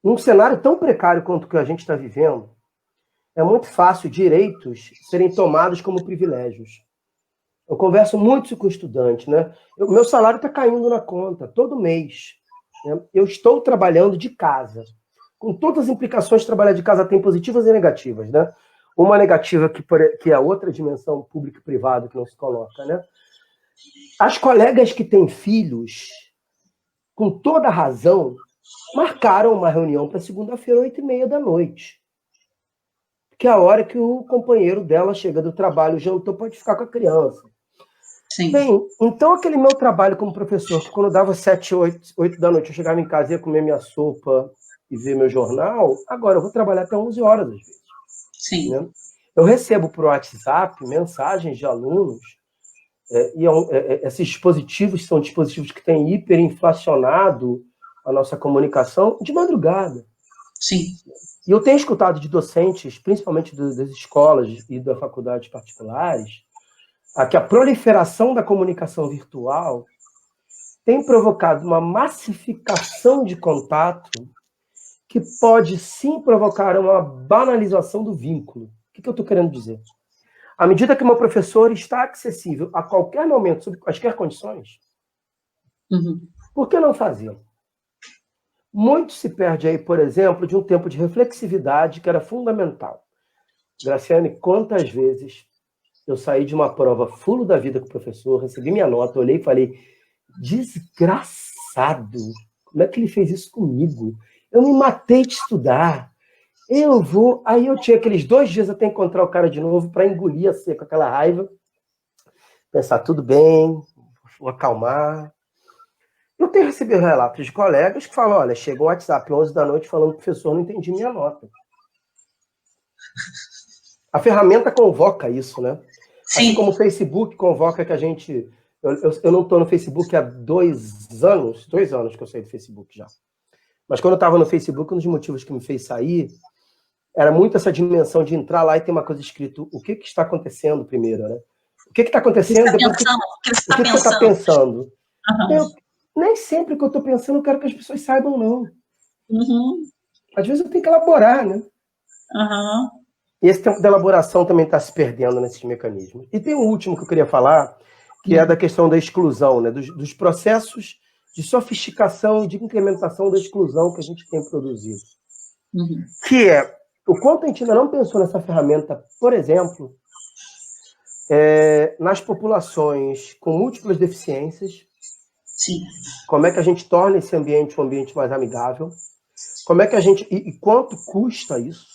num cenário tão precário quanto o que a gente está vivendo, é muito fácil direitos serem tomados como privilégios. Eu converso muito com estudantes, né? Meu salário está caindo na conta, todo mês. Né? Eu estou trabalhando de casa. Com todas as implicações, trabalhar de casa tem positivas e negativas, né? Uma negativa que é a outra dimensão público e privado que não se coloca, né? As colegas que têm filhos, com toda razão, marcaram uma reunião para segunda-feira, 20h30. Que é a hora que o companheiro dela chega do trabalho, jantou, pode ficar com a criança. Sim. Bem, então aquele meu trabalho como professor, que quando dava 7, 8 da noite, eu chegava em casa, ia comer minha sopa e ver meu jornal, agora eu vou trabalhar até 11 horas, às vezes. Sim. Né? Eu recebo por WhatsApp mensagens de alunos, esses dispositivos são dispositivos que têm hiperinflacionado a nossa comunicação de madrugada. Sim. E eu tenho escutado de docentes, principalmente das escolas e das faculdades particulares, que a proliferação da comunicação virtual tem provocado uma massificação de contato que pode sim provocar uma banalização do vínculo. O que eu estou querendo dizer? À medida que uma professora está acessível a qualquer momento, sob quaisquer condições, por que não fazê-lo? Muito se perde aí, por exemplo, de um tempo de reflexividade que era fundamental. Graciane, quantas vezes eu saí de uma prova fulo da vida com o professor, recebi minha nota, olhei e falei, desgraçado, como é que ele fez isso comigo? Eu me matei de estudar. Aí eu tinha aqueles 2 dias até encontrar o cara de novo para engolir a seco aquela raiva, pensar, tudo bem, vou acalmar. Eu tenho recebido relatos de colegas que falam, olha, chega um WhatsApp 11 da noite falando que o professor não entendi minha nota. A ferramenta convoca isso, né? Sim. Assim como o Facebook convoca que a gente... Eu não estou no Facebook há 2 anos, 2 anos que eu saí do Facebook já. Mas quando eu estava no Facebook, um dos motivos que me fez sair era muito essa dimensão de entrar lá e ter uma coisa escrito, o que está acontecendo primeiro, né? O que está acontecendo, depois o que você está pensando. Nem sempre que eu estou pensando eu quero que as pessoas saibam, não. Às vezes eu tenho que elaborar, né? E esse tempo de elaboração também está se perdendo nesses mecanismos. E tem um último que eu queria falar, que é da questão da exclusão, né? Dos processos de sofisticação e de incrementação da exclusão que a gente tem produzido. Que é, o quanto a gente ainda não pensou nessa ferramenta, por exemplo, nas populações com múltiplas deficiências. Sim. Como é que a gente torna esse ambiente um ambiente mais amigável? Como é que a gente... E quanto custa isso?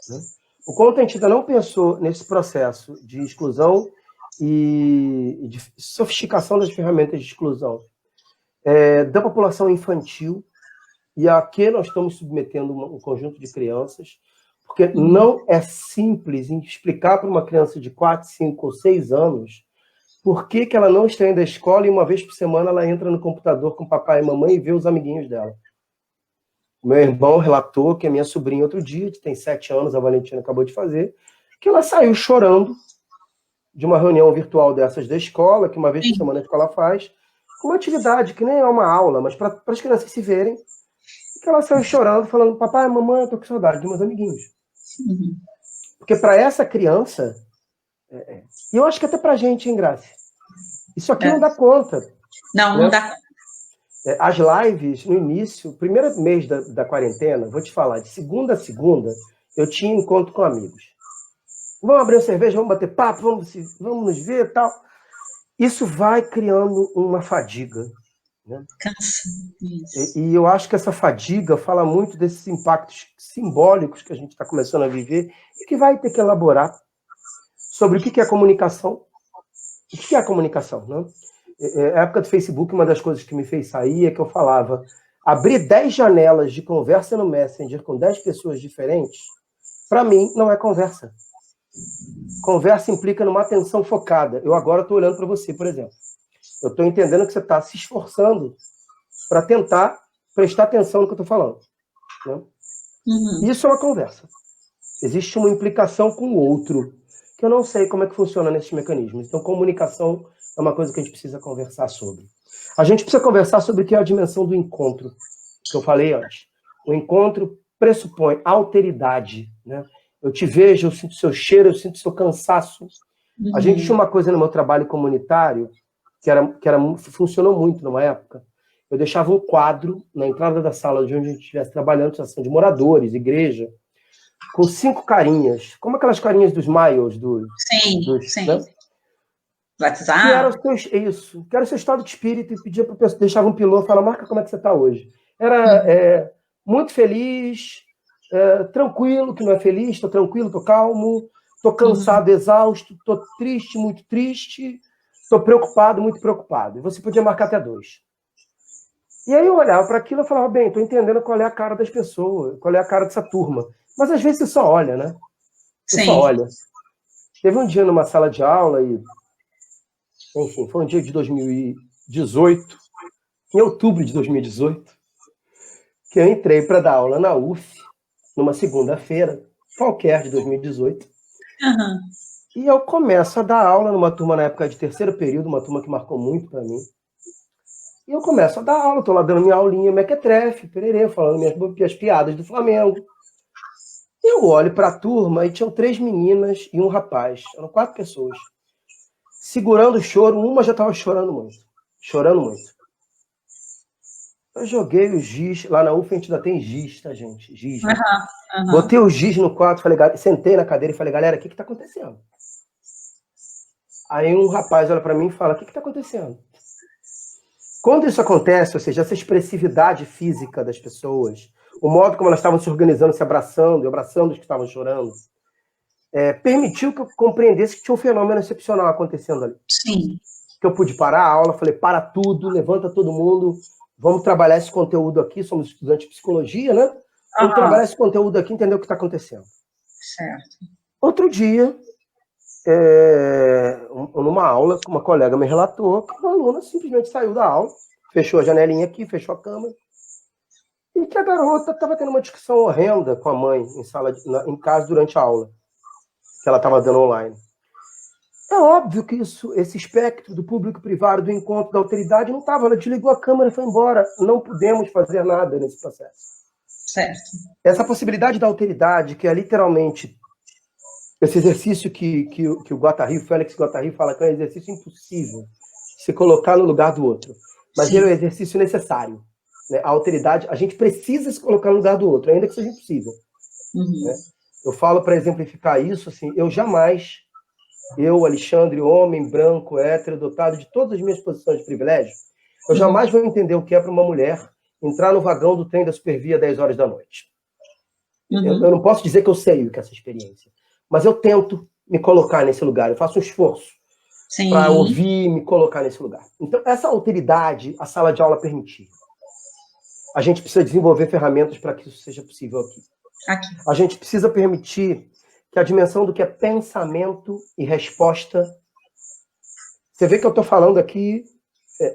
Né? O quanto a gente ainda não pensou nesse processo de exclusão e de sofisticação das ferramentas de exclusão da população infantil, e a que nós estamos submetendo um conjunto de crianças, porque não é simples explicar para uma criança de 4, 5 ou 6 anos por que ela não está indo à escola e uma vez por semana ela entra no computador com papai e mamãe e vê os amiguinhos dela. O meu irmão relatou que a minha sobrinha outro dia, que tem 7 anos, a Valentina acabou de fazer, que ela saiu chorando de uma reunião virtual dessas da escola, que uma vez por semana a escola faz, com uma atividade que nem é uma aula, mas para as crianças se verem, que ela saiu chorando, falando, papai, mamãe, eu tô com saudade de meus amiguinhos. Porque para essa criança, e eu acho que até para a gente, hein, Graça? Isso aqui não dá conta. Não dá conta. As lives, no início, primeiro mês da quarentena, vou te falar, de segunda a segunda, eu tinha encontro com amigos. Vamos abrir uma cerveja, vamos bater papo, vamos nos ver e tal. Isso vai criando uma fadiga. Né? E eu acho que essa fadiga fala muito desses impactos simbólicos que a gente está começando a viver e que vai ter que elaborar sobre o que é comunicação. O que é a comunicação? Né? Na época do Facebook, uma das coisas que me fez sair é que eu falava, abrir 10 janelas de conversa no Messenger com 10 pessoas diferentes, para mim, não é conversa. Conversa implica numa atenção focada. Eu agora estou olhando para você, por exemplo. Eu estou entendendo que você está se esforçando para tentar prestar atenção no que eu estou falando. Né? Isso é uma conversa. Existe uma implicação com o outro, que eu não sei como é que funciona nesses mecanismos. Então, comunicação é uma coisa que a gente precisa conversar sobre. A gente precisa conversar sobre o que é a dimensão do encontro, que eu falei antes. O encontro pressupõe alteridade. Né? Eu te vejo, eu sinto seu cheiro, eu sinto seu cansaço. A gente tinha uma coisa no meu trabalho comunitário que funcionou muito numa época. Eu deixava um quadro na entrada da sala de onde a gente estivesse trabalhando, situação de moradores, igreja, com 5 carinhas, como aquelas carinhas dos Miles, Sim. Né? WhatsApp. Que era o seu estado de espírito, e pedia para a pessoa, deixava um piloto, falava, marca como é que você está hoje. Era muito feliz, tranquilo, que não é feliz, estou tranquilo, estou calmo, estou cansado, exausto, estou triste, muito triste, estou preocupado, muito preocupado. E você podia marcar até 2. E aí eu olhava para aquilo e falava, bem, estou entendendo qual é a cara das pessoas, qual é a cara dessa turma. Mas às vezes você só olha, né? Você só olha. Teve um dia numa sala de aula e... Enfim, foi um dia de 2018, em outubro de 2018, que eu entrei para dar aula na UF, numa segunda-feira, qualquer de 2018. E eu começo a dar aula numa turma na época de terceiro período, uma turma que marcou muito para mim. E eu começo a dar aula, estou lá dando minha aulinha mequetrefe, pererê, falando minhas piadas do Flamengo. E Eu olho para a turma e tinham 3 meninas e um rapaz. Eram 4 pessoas. Segurando o choro, uma já estava chorando muito. Chorando muito. Eu joguei o giz, lá na UF a gente ainda tem giz, tá, gente? Giz, né? Botei o giz no quarto, sentei na cadeira e falei, galera, o que está acontecendo? Aí um rapaz olha para mim e fala, o que está acontecendo? Quando isso acontece, ou seja, essa expressividade física das pessoas, o modo como elas estavam se organizando, se abraçando, e abraçando os que estavam chorando, permitiu que eu compreendesse que tinha um fenômeno excepcional acontecendo ali. Sim. Que eu pude parar a aula, falei, para tudo, levanta todo mundo, vamos trabalhar esse conteúdo aqui, somos estudantes de psicologia, né? Vamos trabalhar esse conteúdo aqui e entender o que está acontecendo. Certo. Outro dia, numa aula, uma colega me relatou que uma aluna simplesmente saiu da aula, fechou a janelinha aqui, fechou a câmera, e que a garota estava tendo uma discussão horrenda com a mãe em casa durante a aula, que ela estava dando online. É óbvio que esse espectro do público-privado, do encontro, da alteridade, não estava. Ela desligou a câmera e foi embora. Não podemos fazer nada nesse processo. Certo. Essa possibilidade da alteridade, que é literalmente esse exercício que o Guattari, o Félix Guattari, fala que é um exercício impossível de se colocar no lugar do outro. Mas ele é um exercício necessário. Né? A alteridade, a gente precisa se colocar no lugar do outro, ainda que seja impossível. Né? Eu falo, para exemplificar isso, assim, eu, Alexandre, homem, branco, hétero, dotado de todas as minhas posições de privilégio, eu jamais vou entender o que é para uma mulher entrar no vagão do trem da Supervia às 10 horas da noite. Eu não posso dizer que eu sei o que é essa experiência, mas eu tento me colocar nesse lugar, eu faço um esforço para ouvir e me colocar nesse lugar. Então, essa alteridade, a sala de aula permitir. A gente precisa desenvolver ferramentas para que isso seja possível aqui. A gente precisa permitir que a dimensão do que é pensamento e resposta... Você vê que eu estou falando aqui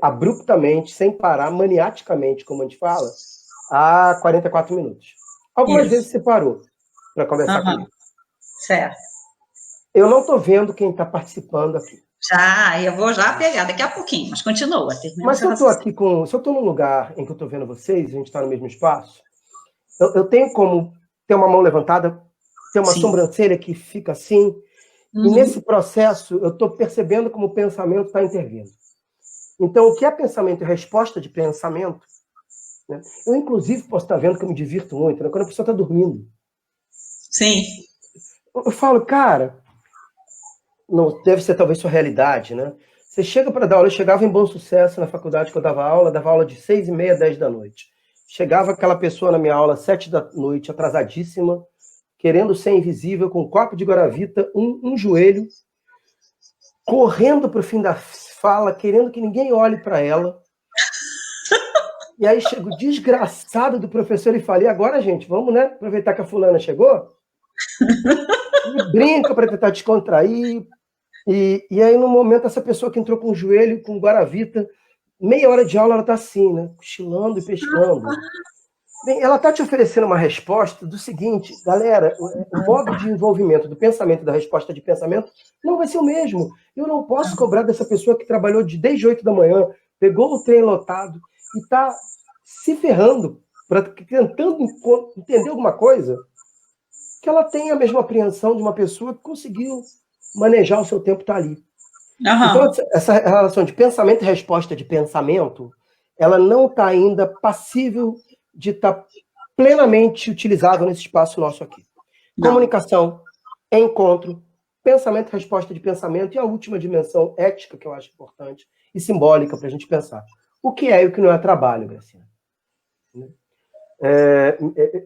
abruptamente, sem parar, maniaticamente, como a gente fala, há 44 minutos. Algumas vezes você parou para conversar comigo. Certo. Eu não estou vendo quem está participando aqui. Eu vou já pegar daqui a pouquinho, mas continua. Mas se eu estou aqui se eu estou num lugar em que eu estou vendo vocês, a gente está no mesmo espaço, eu tenho como ter uma mão levantada, ter uma sobrancelha que fica assim, e nesse processo eu estou percebendo como o pensamento está intervindo. Então, o que é pensamento e resposta de pensamento, né? Eu, inclusive, posso estar vendo que eu me divirto muito, né? Quando a pessoa está dormindo. Sim. Eu falo, cara, não, deve ser talvez sua realidade, né? Você chega para dar aula, eu chegava em Bom Sucesso na faculdade que eu dava aula de 6h30 a 10 da noite. Chegava aquela pessoa na minha aula, 7 da noite, atrasadíssima, querendo ser invisível, com um copo de guaravita, um joelho, correndo para o fim da fala, querendo que ninguém olhe para ela. E aí chega o desgraçado do professor e fala, e agora, gente, vamos, né, aproveitar que a fulana chegou? E brinca para tentar descontrair. E aí, no momento, essa pessoa que entrou com o joelho, com guaravita, meia hora de aula, ela está assim, né, cochilando e pescando. Bem, ela está te oferecendo uma resposta do seguinte, galera, o modo de envolvimento do pensamento e da resposta de pensamento não vai ser o mesmo. Eu não posso cobrar dessa pessoa que trabalhou desde 8 da manhã, pegou o trem lotado e está se ferrando, tentando entender alguma coisa, que ela tenha a mesma apreensão de uma pessoa que conseguiu manejar o seu tempo, está ali. Então, essa relação de pensamento e resposta de pensamento, ela não está ainda passível de estar plenamente utilizável nesse espaço nosso aqui. Comunicação, encontro, pensamento e resposta de pensamento, e a última dimensão ética, que eu acho importante, e simbólica para a gente pensar. O que é e o que não é trabalho, Graciela?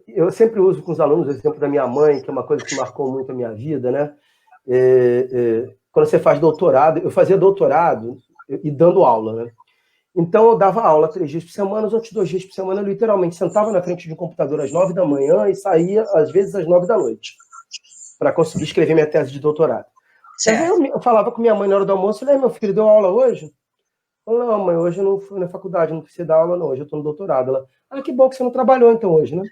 Eu sempre uso com os alunos o exemplo da minha mãe, que é uma coisa que marcou muito a minha vida, né? Quando você faz doutorado, eu fazia doutorado e dando aula, né? Então, eu dava aula 3 dias por semana, os outros 2 dias por semana, eu literalmente sentava na frente de um computador às 9 da manhã e saía, às vezes, às 9 da noite, para conseguir escrever minha tese de doutorado. Eu falava com minha mãe na hora do almoço, eu falei, meu filho, deu aula hoje? Eu, não, mãe, hoje eu não fui na faculdade, não precisei dar aula, não, hoje eu estou no doutorado. Ela, que bom que você não trabalhou, então, hoje, né?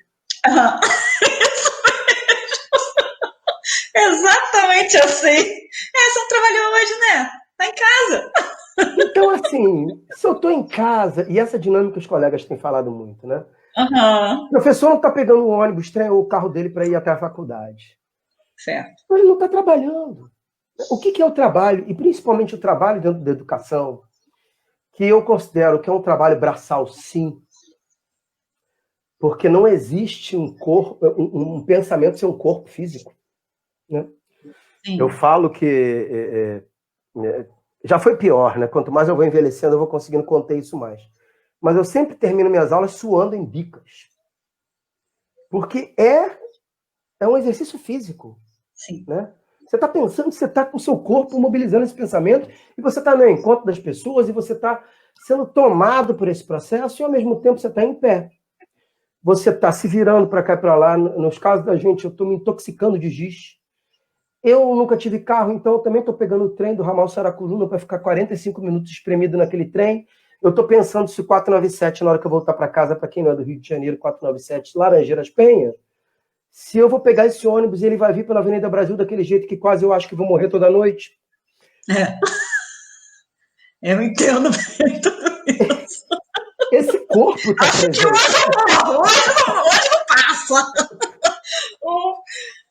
Exatamente assim. Você não trabalhou hoje, né? Tá em casa. Então, assim, se eu estou em casa, e essa dinâmica os colegas têm falado muito, né? Aham, O professor não está pegando o ônibus, o carro dele para ir até a faculdade. certo. Mas ele não está trabalhando. O que é o trabalho, e principalmente o trabalho dentro da educação, que eu considero que é um trabalho braçal, sim, porque não existe um corpo, um pensamento sem um corpo físico, né? Eu Sim. falo que já foi pior, né? Quanto mais eu vou envelhecendo, eu vou conseguindo conter isso mais. Mas eu sempre termino minhas aulas suando em bicas, porque é um exercício físico, Sim. né? Você está pensando, você está com o seu corpo mobilizando esse pensamento, e você está no encontro das pessoas, e você está sendo tomado por esse processo, e ao mesmo tempo você está em pé. Você está se virando para cá e para lá. Nos casos da gente, eu estou me intoxicando de giz. Eu nunca tive carro, então eu também estou pegando o trem do ramal Saracuruna para ficar 45 minutos espremido naquele trem. Eu estou pensando se o 497, na hora que eu voltar para casa, para quem não é do Rio de Janeiro, 497, Laranjeiras Penha, se eu vou pegar esse ônibus e ele vai vir pela Avenida Brasil daquele jeito que quase eu acho que vou morrer toda noite. É, eu entendo bem tudo isso. Esse corpo está Acho que presente. hoje não passa.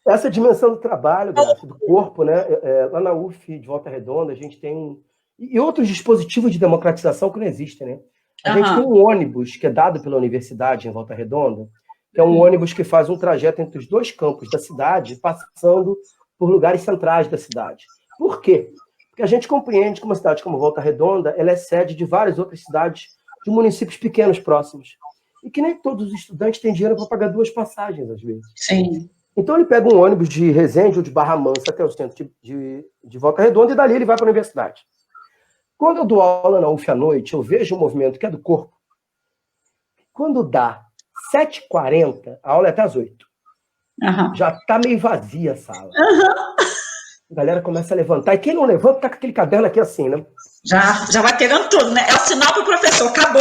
Essa dimensão do trabalho, Graça, do corpo, né? Lá na UF, de Volta Redonda, a gente tem. E outros dispositivos de democratização que não existem, né? A gente tem Aham. um ônibus que é dado pela universidade em Volta Redonda, que é um ônibus que faz um trajeto entre os dois campos da cidade, passando por lugares centrais da cidade. Por quê? Porque a gente compreende que uma cidade como Volta Redonda, ela é sede de várias outras cidades de municípios pequenos próximos. E que nem todos os estudantes têm dinheiro para pagar 2 passagens, às vezes. Sim. Então ele pega um ônibus de Resende ou de Barra Mansa até o centro de Volta Redonda e dali ele vai para a universidade. Quando eu dou aula na UF à noite, eu vejo um movimento que é do corpo. Quando dá 7h40, a aula é até às 8. Aham. Já está meio vazia a sala. Aham. A galera começa a levantar. E quem não levanta tá com aquele caderno aqui assim, né? Já vai pegando tudo, né? É o sinal para o professor. Acabou,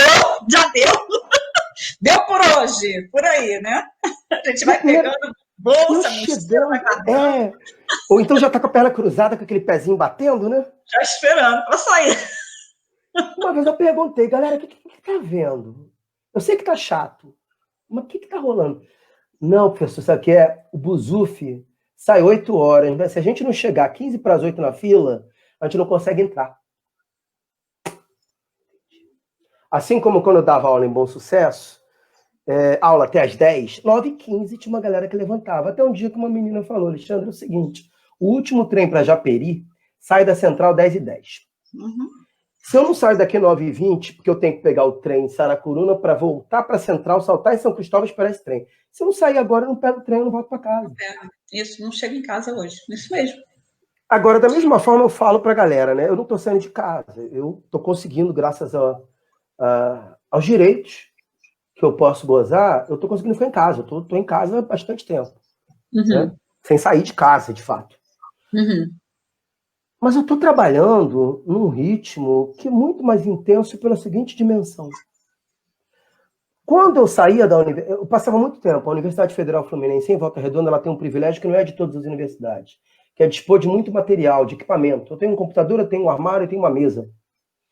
já deu. Deu por hoje. Por aí, né? A gente vai pegando Não bolsa, mochila, vai chegando. guardando, Ou então já está com a perna cruzada, com aquele pezinho batendo, né? já esperando para sair. Uma vez eu perguntei, galera, o que tá vendo? Eu sei que tá chato, mas o que tá rolando? Não, professor, sabe o que é? O Buzuf sai 8 horas, né? Se a gente não chegar 15 para as 8 na fila, a gente não consegue entrar. Assim como quando eu dava aula em Bom Sucesso, aula até às 10, 9h15 tinha uma galera que levantava. Até um dia que uma menina falou, Alexandre, é o seguinte, o último trem para Japeri sai da Central 10h10. Uhum. Se eu não saio daqui 9h20, porque eu tenho que pegar o trem em Saracuruna para voltar para a Central, saltar em São Cristóvão e esperar esse trem. Se eu não sair agora, eu não pego o trem, eu não volto para casa. Isso, não chego em casa hoje. Isso mesmo. Agora, da mesma forma, eu falo para a galera, né? Eu não estou saindo de casa. Eu estou conseguindo, graças aos direitos que eu posso gozar, eu estou conseguindo ficar em casa. Eu estou em casa há bastante tempo. Uhum. Né? Sem sair de casa, de fato. Uhum. Mas eu estou trabalhando num ritmo que é muito mais intenso pela seguinte dimensão. Quando eu saía da universidade, eu passava muito tempo. A Universidade Federal Fluminense, em Volta Redonda, ela tem um privilégio que não é de todas as universidades, que é dispor de muito material, de equipamento. Eu tenho um computador, eu tenho um armário, eu tenho uma mesa.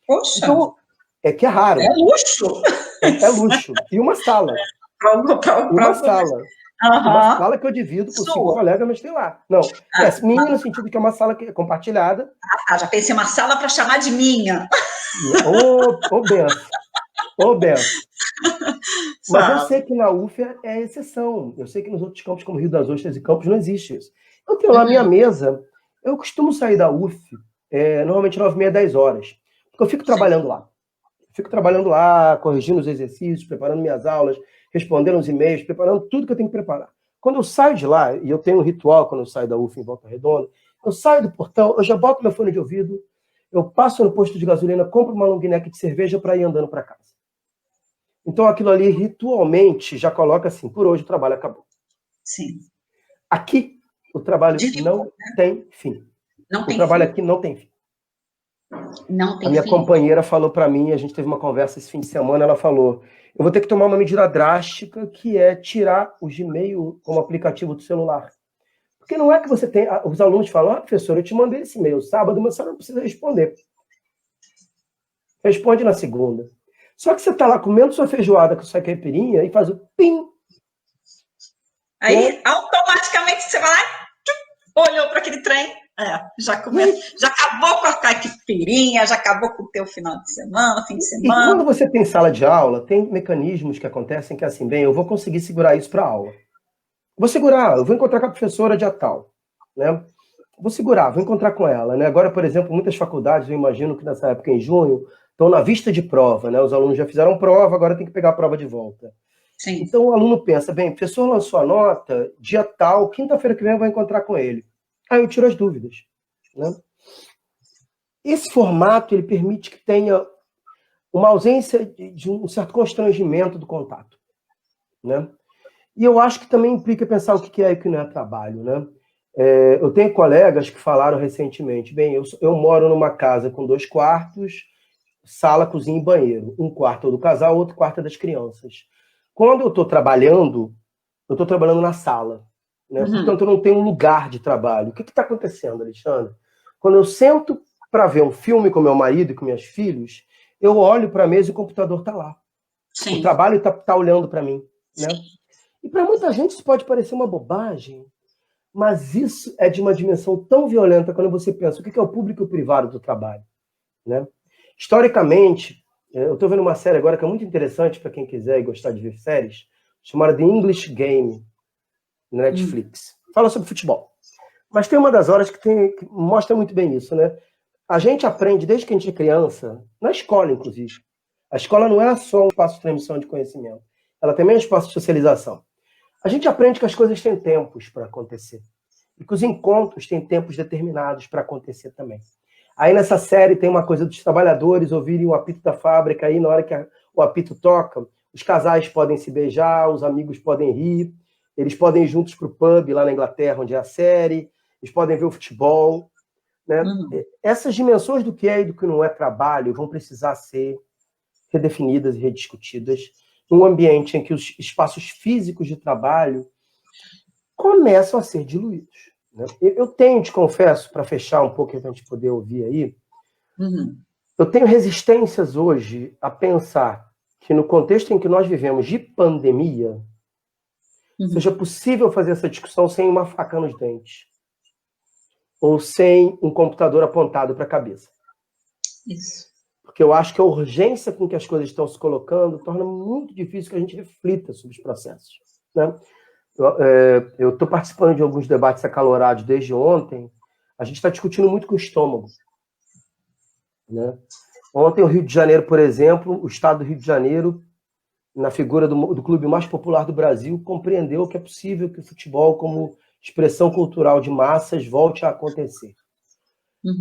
Poxa, então, que é raro. É luxo. É luxo. E uma sala. Uma sala. Uma sala que eu divido com 5 colegas, mas tem lá. Não, minha no sentido que é uma sala que é compartilhada. Já pensei uma sala para chamar de minha. Ô, benção. Mas eu sei que na UF é exceção. Eu sei que nos outros campos, como Rio das Ostras e Campos, não existe isso. Eu tenho lá minha mesa. Eu costumo sair da UF normalmente 9h30, 10 horas. Porque eu fico trabalhando lá. Fico trabalhando lá, corrigindo os exercícios, preparando minhas aulas, respondendo os e-mails, preparando tudo que eu tenho que preparar. Quando eu saio de lá, e eu tenho um ritual quando eu saio da UF em Volta Redonda, eu saio do portão, eu já boto meu fone de ouvido, eu passo no posto de gasolina, compro uma long neck de cerveja para ir andando para casa. Então aquilo ali, ritualmente, já coloca assim, por hoje o trabalho acabou. Sim. Aqui, o trabalho não tem fim. O trabalho aqui não tem fim. Não tem a minha companheira falou para mim, a gente teve uma conversa esse fim de semana, ela falou, eu vou ter que tomar uma medida drástica, que é tirar o Gmail como aplicativo do celular. Porque não é que você tem... Os alunos falam, professor, eu te mandei esse e-mail sábado, mas você não precisa responder. responde na segunda. Só que você está lá comendo sua feijoada com sua caipirinha e faz o pim. Aí, automaticamente, você vai lá, olhou para aquele trem, já acabou com a caipirinha, já acabou com o teu final de semana, fim de E semana. quando você tem sala de aula, tem mecanismos que acontecem que é assim, bem, eu vou conseguir segurar isso para aula. Vou segurar, eu vou encontrar com a professora dia tal, né? Vou segurar, vou encontrar com ela, né? Agora, por exemplo, muitas faculdades, eu imagino que nessa época, em junho, estão na vista de prova, né? Os alunos já fizeram prova, agora tem que pegar a prova de volta. Sim. Então o aluno pensa, bem, o professor lançou a nota, dia tal, quinta-feira que vem eu vou encontrar com ele. Aí eu tiro as dúvidas, né? Esse formato, ele permite que tenha uma ausência de um certo constrangimento do contato, né? E eu acho que também implica pensar o que é e o que não é trabalho, né? Eu tenho colegas que falaram recentemente, bem, eu moro numa casa com 2 quartos, sala, cozinha e banheiro. Um quarto é do casal, outro quarto é das crianças. Quando eu estou trabalhando na sala, né? Portanto, eu não tenho um lugar de trabalho. O que está acontecendo, Alexandre? Quando eu sento para ver um filme com meu marido e com meus filhos, eu olho para a mesa e o computador está lá. Sim. O trabalho está olhando para mim, né? E para muita gente isso pode parecer uma bobagem, mas isso é de uma dimensão tão violenta quando você pensa o que é o público e o privado do trabalho, né? Historicamente, eu estou vendo uma série agora que é muito interessante para quem quiser e gostar de ver séries, chamada The English Game, na Netflix. Fala sobre futebol. Mas tem uma das horas que mostra muito bem isso, né? A gente aprende desde que a gente é criança, na escola, inclusive. A escola não é só um espaço de transmissão de conhecimento. Ela também é um espaço de socialização. A gente aprende que as coisas têm tempos para acontecer. E que os encontros têm tempos determinados para acontecer também. Aí nessa série tem uma coisa dos trabalhadores ouvirem o apito da fábrica, aí na hora que o apito toca, os casais podem se beijar, os amigos podem rir, eles podem ir juntos para o pub lá na Inglaterra, onde é a série, eles podem ver o futebol, né? Essas dimensões do que é e do que não é trabalho vão precisar ser redefinidas e rediscutidas num ambiente em que os espaços físicos de trabalho começam a ser diluídos, né? Eu tenho, te confesso, para fechar um pouco, para a gente poder ouvir aí, eu tenho resistências hoje a pensar que no contexto em que nós vivemos de pandemia, seja possível fazer essa discussão sem uma faca nos dentes ou sem um computador apontado para a cabeça. Isso. Porque eu acho que a urgência com que as coisas estão se colocando torna muito difícil que a gente reflita sobre os processos, né? Eu estou participando de alguns debates acalorados desde ontem. A gente está discutindo muito com o estômago, né? Ontem, o Rio de Janeiro, por exemplo, o estado do Rio de Janeiro, na figura do clube mais popular do Brasil, compreendeu que é possível que o futebol, como expressão cultural de massas, volte a acontecer.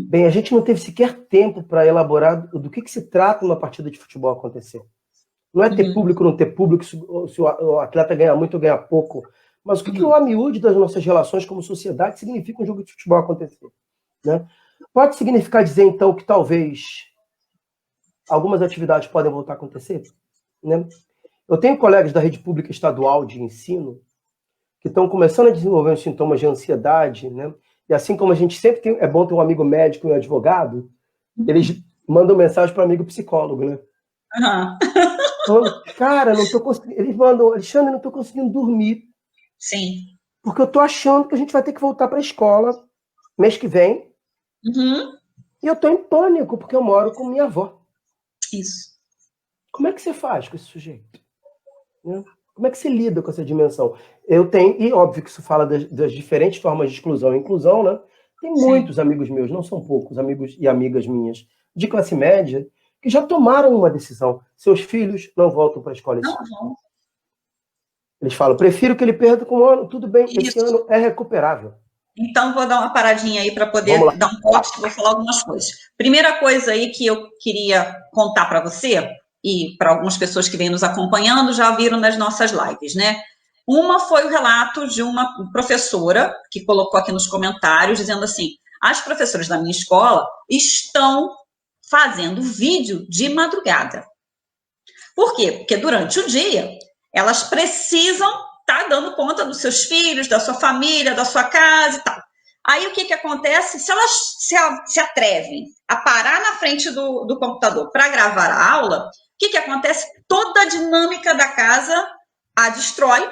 Bem, a gente não teve sequer tempo para elaborar do que se trata uma partida de futebol acontecer. Não é ter público, não ter público, se o atleta ganha muito ou ganha pouco, mas o que no amiúde das nossas relações como sociedade significa um jogo de futebol acontecer, né? Pode significar dizer, então, que talvez algumas atividades podem voltar a acontecer, né? Eu tenho colegas da rede pública estadual de ensino que estão começando a desenvolver os sintomas de ansiedade, né? E assim como a gente sempre tem, é bom ter um amigo médico e um advogado, eles mandam mensagem para o amigo psicólogo, né? Falando, cara, não tô conseguindo. Eles mandam, Alexandre, não estou conseguindo dormir. Sim. Porque eu estou achando que a gente vai ter que voltar para a escola mês que vem. E eu estou em pânico, porque eu moro com minha avó. Isso. Como é que você faz com esse sujeito? Né? Como é que você lida com essa dimensão? Eu tenho, e óbvio que isso fala das diferentes formas de exclusão e inclusão, né? Tem muitos amigos meus, não são poucos, amigos e amigas minhas, de classe média, que já tomaram uma decisão. Seus filhos não voltam para a escola esse ano. Eles falam, prefiro que ele perda com um ano, tudo bem, esse ano é recuperável. Então, vou dar uma paradinha aí para poder dar um corte, que vou falar algumas coisas. Primeira coisa aí que eu queria contar para você, e para algumas pessoas que vêm nos acompanhando, já viram nas nossas lives, né? Uma foi o relato de uma professora que colocou aqui nos comentários, dizendo assim, as professoras da minha escola estão fazendo vídeo de madrugada. Por quê? Porque durante o dia, elas precisam estar dando conta dos seus filhos, da sua família, da sua casa e tal. Aí o que acontece? Se elas se atrevem a parar na frente do computador para gravar a aula, o que acontece? Toda a dinâmica da casa a destrói,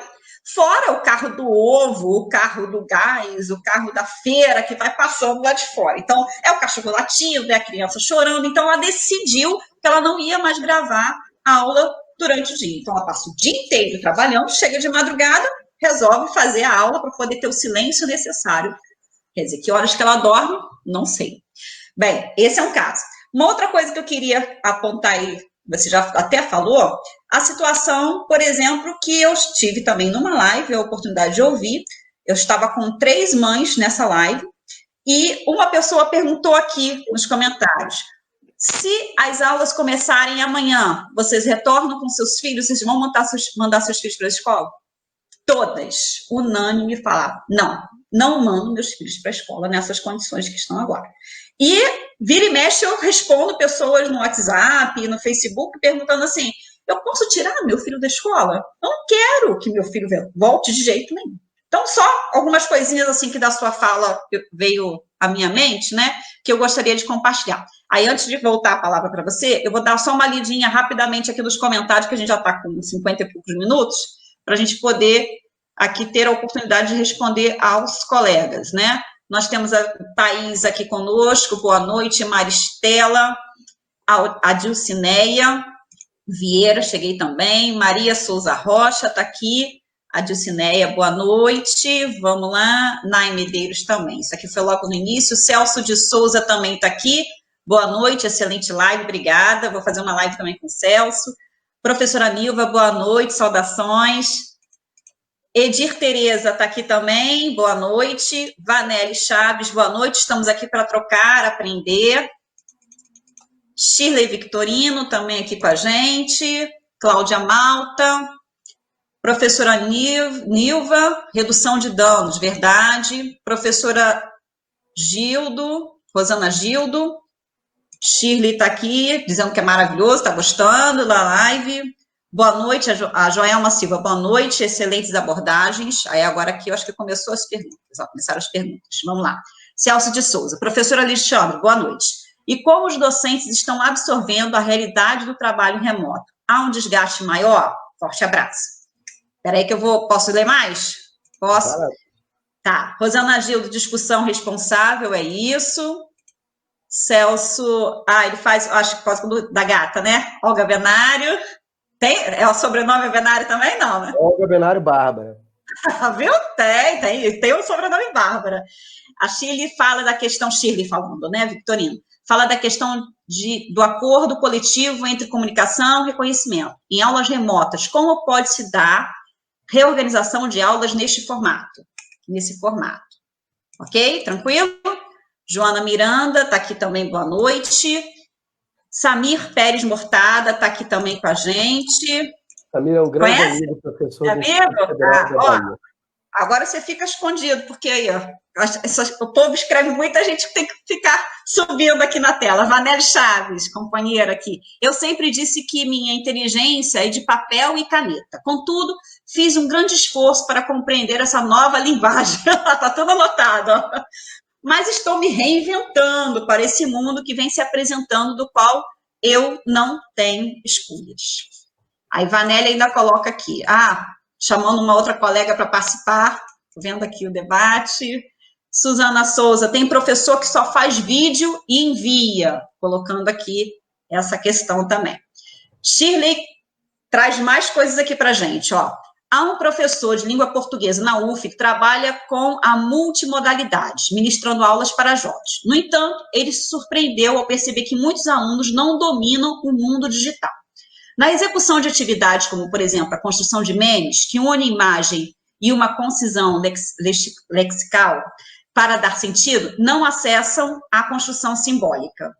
fora o carro do ovo, o carro do gás, o carro da feira que vai passando lá de fora. Então, é o cachorro latindo, é a criança chorando. Então, ela decidiu que ela não ia mais gravar a aula durante o dia. Então, ela passa o dia inteiro trabalhando, chega de madrugada, resolve fazer a aula para poder ter o silêncio necessário. Quer dizer, que horas que ela dorme? Não sei. Bem, esse é um caso. Uma outra coisa que eu queria apontar aí, você já até falou, a situação, por exemplo, que eu tive também numa live, a oportunidade de ouvir, eu estava com 3 mães nessa live, e uma pessoa perguntou aqui nos comentários, se as aulas começarem amanhã, vocês retornam com seus filhos, vocês vão mandar seus filhos para a escola? Todas, unânime, falaram, não mando meus filhos para a escola nessas condições que estão agora. E vira e mexe, eu respondo pessoas no WhatsApp, no Facebook, perguntando assim, eu posso tirar meu filho da escola? Eu não quero que meu filho volte de jeito nenhum. Então, só algumas coisinhas assim que da sua fala veio à minha mente, né, que eu gostaria de compartilhar. Aí, antes de voltar a palavra para você, eu vou dar só uma lidinha rapidamente aqui nos comentários, que a gente já está com 50 e poucos minutos, para a gente poder aqui ter a oportunidade de responder aos colegas, né? Nós temos a Thaís aqui conosco, boa noite, Maristela, a Dilcineia Vieira, cheguei também, Maria Souza Rocha está aqui, a Dilcineia, boa noite, vamos lá, Nay Medeiros também, isso aqui foi logo no início, Celso de Souza também está aqui, boa noite, excelente live, obrigada, vou fazer uma live também com o Celso, professora Nilva, boa noite, saudações, Edir Tereza está aqui também, boa noite. Vanelli Chaves, boa noite, estamos aqui para trocar, aprender. Shirley Victorino também aqui com a gente. Cláudia Malta. Professora Nilva, redução de danos, verdade. Professora Gildo, Rosana Gildo. Shirley está aqui, dizendo que é maravilhoso, está gostando da live. Boa noite, a Joelma Silva, boa noite, excelentes abordagens. Aí agora aqui eu acho que começaram as perguntas, vamos lá. Celso de Souza, professora Alexandre, boa noite. E como os docentes estão absorvendo a realidade do trabalho remoto? Há um desgaste maior? Forte abraço. Espera aí que posso ler mais? Posso? Tá, Rosana Gildo, discussão responsável, é isso. Celso, ele faz, acho que faz da gata, né? Olga Benário. É o sobrenome Benário também, não, né? Olga Benário Bárbara. Viu? Tem o sobrenome Bárbara. A Shirley fala da questão, falando, né, Victorino? Fala da questão do acordo coletivo entre comunicação e reconhecimento. Em aulas remotas, como pode se dar reorganização de aulas nesse formato? Ok? Tranquilo? Joana Miranda está aqui também, boa noite. Samir Pérez Mortada está aqui também com a gente. Samir é um grande amigo, professor. É amigo? Agora você fica escondido, porque aí, o povo escreve, muita gente tem que ficar subindo aqui na tela. Vanelli Chaves, companheira aqui. Eu sempre disse que minha inteligência é de papel e caneta. Contudo, fiz um grande esforço para compreender essa nova linguagem. Está tudo anotado, ó. Mas estou me reinventando para esse mundo que vem se apresentando, do qual eu não tenho escolhas. Aí Vanelli ainda coloca aqui, chamando uma outra colega para participar, vendo aqui o debate. Suzana Souza, tem professor que só faz vídeo e envia, colocando aqui essa questão também. Shirley traz mais coisas aqui para a gente, ó. Há um professor de língua portuguesa na UF que trabalha com a multimodalidade, ministrando aulas para jovens. No entanto, ele se surpreendeu ao perceber que muitos alunos não dominam o mundo digital. Na execução de atividades como, por exemplo, a construção de memes, que unem imagem e uma concisão lexical para dar sentido, não acessam a construção simbólica.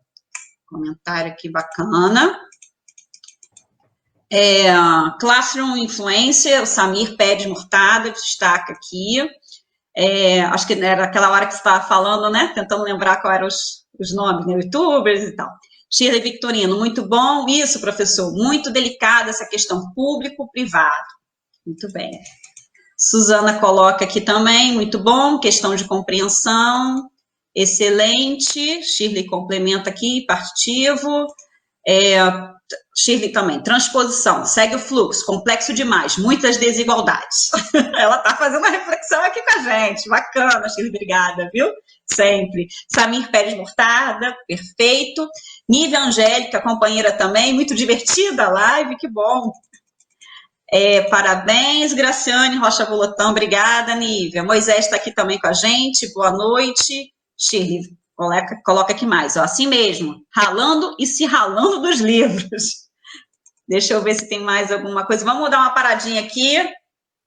Comentário aqui bacana. Classroom Influencer, o Samir Pérez Mortada, destaca aqui. Acho que era aquela hora que você estava falando, né? Tentando lembrar quais eram os nomes, né? YouTubers e tal. Shirley Victorino, muito bom. Isso, professor, muito delicada essa questão público-privado. Muito bem. Suzana coloca aqui também, muito bom, questão de compreensão, excelente. Shirley complementa aqui, partitivo. Shirley também, transposição, segue o fluxo, complexo demais, muitas desigualdades. Ela está fazendo uma reflexão aqui com a gente, bacana, Shirley, obrigada, viu? Sempre. Samir Pérez Murtada, perfeito. Nívia Angélica, companheira também, muito divertida a live, que bom. Parabéns, Graciane Rocha Bolotão, obrigada, Nívia. Moisés está aqui também com a gente, boa noite. Shirley, coloca aqui mais, ó, assim mesmo, ralando e se ralando dos livros. Deixa eu ver se tem mais alguma coisa. Vamos dar uma paradinha aqui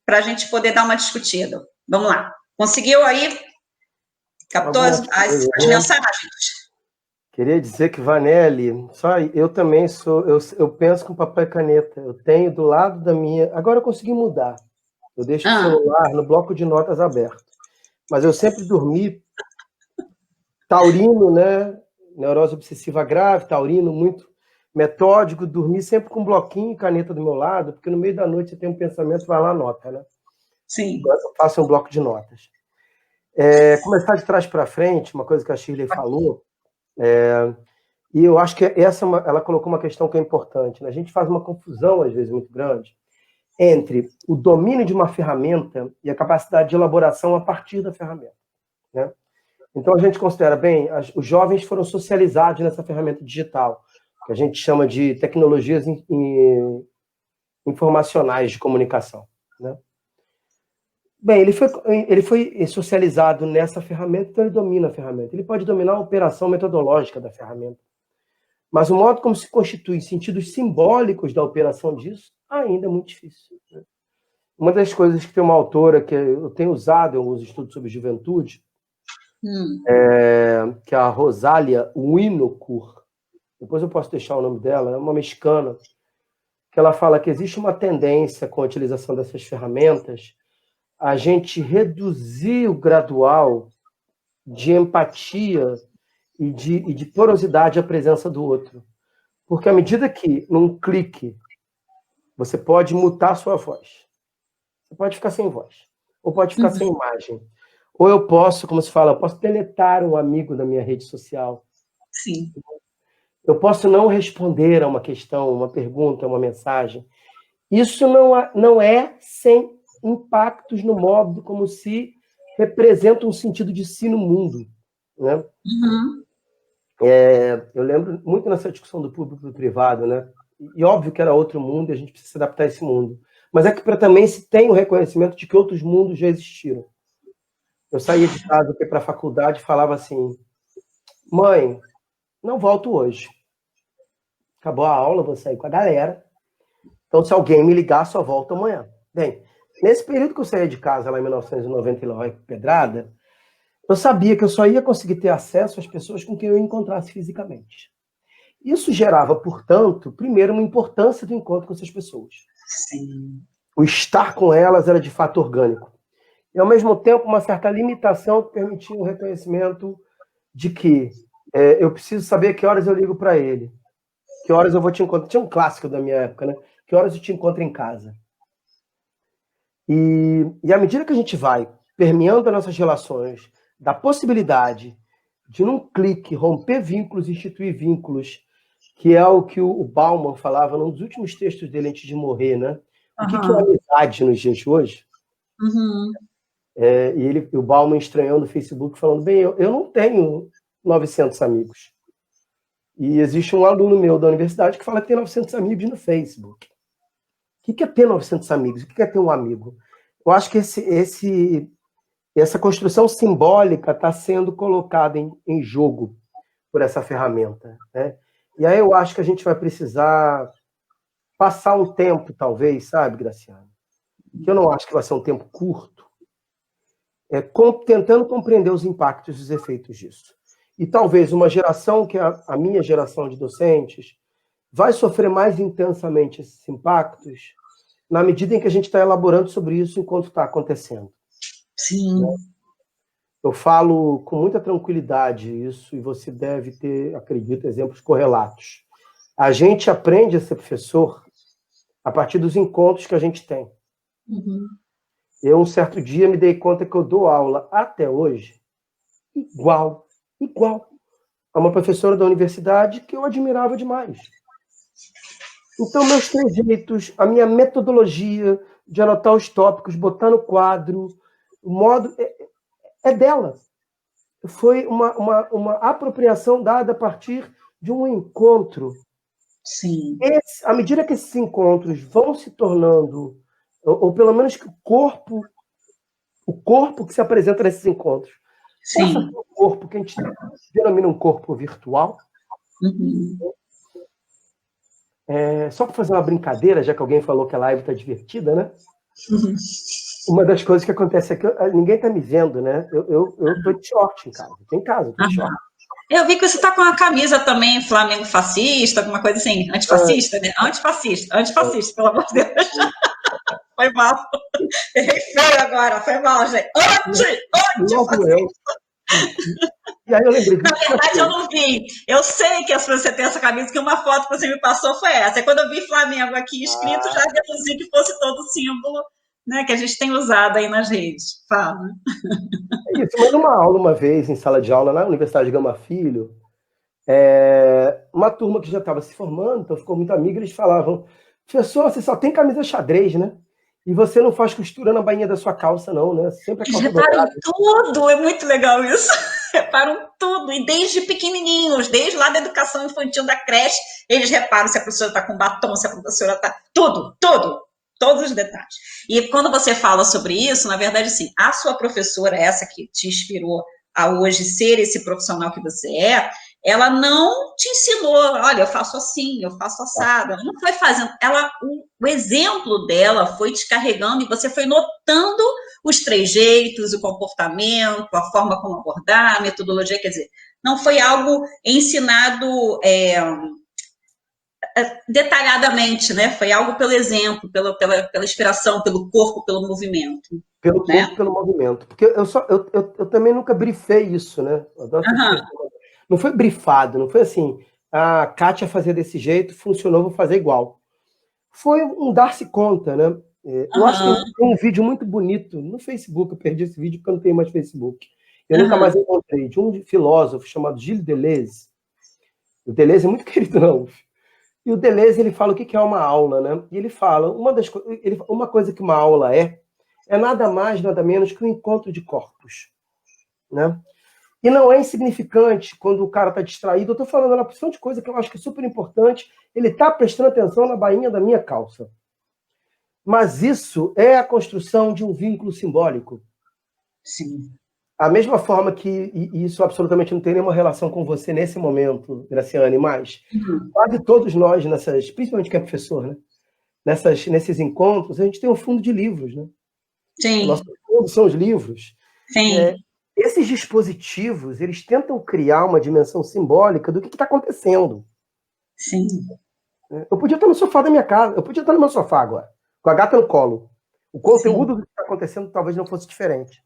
para a gente poder dar uma discutida. Vamos lá. Conseguiu aí? Captou as mensagens? Queria dizer que, Vanelli, só eu também sou, eu penso com papel e caneta. Eu tenho do lado da minha. Agora eu consegui mudar. Eu deixo o celular no bloco de notas aberto. Mas eu sempre dormi taurino, né? Neurose obsessiva grave, taurino, muito metódico, dormi sempre com um bloquinho e caneta do meu lado, porque no meio da noite você tem um pensamento, vai lá, anota, né? Sim. Agora eu faço um bloco de notas. Começar de trás para frente, uma coisa que a Shirley falou, e eu acho que ela colocou uma questão que é importante, né? A gente faz uma confusão, às vezes, muito grande, entre o domínio de uma ferramenta e a capacidade de elaboração a partir da ferramenta, né? Então, a gente considera, bem, os jovens foram socializados nessa ferramenta digital, que a gente chama de tecnologias informacionais de comunicação, né? Bem, ele foi socializado nessa ferramenta, então ele domina a ferramenta. Ele pode dominar a operação metodológica da ferramenta. Mas o modo como se constitui sentidos simbólicos da operação disso ainda é muito difícil, né? Uma das coisas que tem uma autora que eu tenho usado em alguns estudos sobre juventude, que é a Rosália Winocourt, depois eu posso deixar o nome dela, é uma mexicana, que ela fala que existe uma tendência com a utilização dessas ferramentas a gente reduzir o gradual de empatia e de porosidade à presença do outro. Porque à medida que, num clique, você pode mutar sua voz, você pode ficar sem voz, ou pode ficar sem imagem, ou eu posso, como se fala, eu posso deletar um amigo da minha rede social. Sim. Eu posso não responder a uma questão, uma pergunta, uma mensagem. Isso não é sem impactos no modo como se representa um sentido de si no mundo, né? Eu lembro muito nessa discussão do público e do privado, né? E óbvio que era outro mundo e a gente precisa se adaptar a esse mundo. Mas é que também se tem o reconhecimento de que outros mundos já existiram. Eu saía de casa para a faculdade e falava assim: mãe, não volto hoje. Acabou a aula, vou sair com a galera. Então, se alguém me ligar, só volto amanhã. Bem, nesse período que eu saía de casa, lá em 1990, lá em Pedrada, eu sabia que eu só ia conseguir ter acesso às pessoas com quem eu encontrasse fisicamente. Isso gerava, portanto, primeiro, uma importância do encontro com essas pessoas. Sim. O estar com elas era, de fato, orgânico. E, ao mesmo tempo, uma certa limitação que permitia o reconhecimento de que eu preciso saber que horas eu ligo para ele, que horas eu vou te encontrar. Tinha um clássico da minha época, né? Que horas eu te encontro em casa. E à medida que a gente vai permeando as nossas relações, da possibilidade de, num clique, romper vínculos, instituir vínculos, que é o que o Bauman falava num dos últimos textos dele antes de morrer, né? O que é a amizade nos dias de hoje? E o Bauman estranhando o Facebook, falando, bem, eu não tenho 900 amigos. E existe um aluno meu da universidade que fala que tem 900 amigos no Facebook. O que é ter 900 amigos? O que é ter um amigo? Eu acho que essa construção simbólica está sendo colocada em jogo por essa ferramenta, né? E aí eu acho que a gente vai precisar passar um tempo, talvez, sabe, Graciana? Que eu não acho que vai ser um tempo curto, tentando compreender os impactos e os efeitos disso. E talvez uma geração, que é a minha geração de docentes, vai sofrer mais intensamente esses impactos na medida em que a gente está elaborando sobre isso enquanto está acontecendo. Sim. Eu falo com muita tranquilidade isso, e você deve ter, acredito, exemplos correlatos. A gente aprende a ser professor a partir dos encontros que a gente tem. Eu, um certo dia, me dei conta que eu dou aula, até hoje, igual a uma professora da universidade que eu admirava demais. Então, meus trejeitos, a minha metodologia de anotar os tópicos, botar no quadro, o modo é dela. Foi uma apropriação dada a partir de um encontro. Sim. À medida que esses encontros vão se tornando, ou pelo menos que o corpo que se apresenta nesses encontros, possa ser um corpo que a gente denomina um corpo virtual. Só para fazer uma brincadeira, já que alguém falou que a live está divertida, né? Uma das coisas que acontece é que ninguém está me vendo, né? Eu estou de short em casa. Estou em casa, estou de short. Eu vi que você está com uma camisa também, Flamengo fascista, alguma coisa assim, antifascista, né? Antifascista, pelo amor de Deus. Foi mal. Errei feio agora, foi mal, gente. Antifascista. E aí eu lembrei disso. Na verdade, eu não vi. Eu sei que você tem essa camisa, que uma foto que você me passou foi essa. E quando eu vi Flamengo aqui escrito, já deduzi que fosse todo o símbolo, né, que a gente tem usado aí nas redes. Fala. É isso, mas numa aula, uma vez, em sala de aula, na Universidade de Gama Filho, uma turma que já estava se formando, então ficou muito amiga, eles falavam: professor, você só tem camisa xadrez, né? E você não faz costura na bainha da sua calça, não, né? Sempre Eles reparam tudo, é muito legal isso. Reparam tudo, e desde pequenininhos, desde lá da educação infantil, da creche, eles reparam se a professora está com batom, se a professora está... Tudo, todos os detalhes. E quando você fala sobre isso, na verdade, sim, a sua professora, essa que te inspirou a hoje ser esse profissional que você é, ela não te ensinou, olha, eu faço assim, eu faço assado. Ela não foi fazendo. O exemplo dela foi te carregando e você foi notando os trejeitos, o comportamento, a forma como abordar, a metodologia, quer dizer, não foi algo ensinado detalhadamente, né? Foi algo pelo exemplo, pela inspiração, pelo corpo, pelo movimento. Pelo corpo, pelo movimento. Porque eu também nunca brifei isso, né? Não foi brifado, não foi assim, a Kátia fazia desse jeito, funcionou, vou fazer igual. Foi um dar-se conta, né? Eu acho que tem um vídeo muito bonito no Facebook, eu perdi esse vídeo porque eu não tenho mais Facebook. Eu nunca mais encontrei, de um filósofo chamado Gilles Deleuze. O Deleuze é muito querido, não. E o Deleuze, ele fala o que é uma aula, né? E ele fala, uma coisa que uma aula é nada mais, nada menos que um encontro de corpos, né? E não é insignificante quando o cara está distraído. Eu estou falando uma porção de coisa que eu acho que é super importante. Ele está prestando atenção na bainha da minha calça. Mas isso é a construção de um vínculo simbólico. Sim. A mesma forma que isso absolutamente não tem nenhuma relação com você nesse momento, Graciane, mas quase todos nós, principalmente quem é professor, né? Nesses encontros, a gente tem um fundo de livros, né? Sim. O nosso fundo são os livros. Sim. Esses dispositivos, eles tentam criar uma dimensão simbólica do que está acontecendo. Sim. Eu podia estar no sofá da minha casa, eu podia estar no meu sofá agora, com a gata no colo. O conteúdo do que está acontecendo talvez não fosse diferente.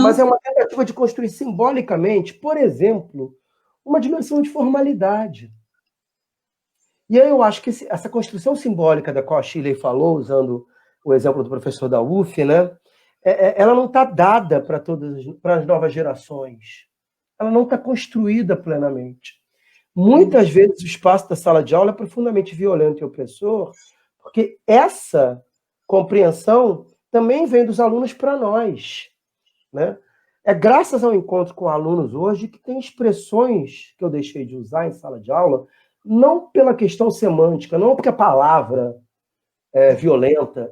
Mas é uma tentativa de construir simbolicamente, por exemplo, uma dimensão de formalidade. E aí eu acho que essa construção simbólica da qual a Shirley falou, usando o exemplo do professor da UF, né? Ela não está dada para as novas gerações. Ela não está construída plenamente. Muitas vezes o espaço da sala de aula é profundamente violento e opressor, porque essa compreensão também vem dos alunos para nós, né? É graças ao encontro com alunos hoje que tem expressões que eu deixei de usar em sala de aula, não pela questão semântica, não porque a palavra é violenta,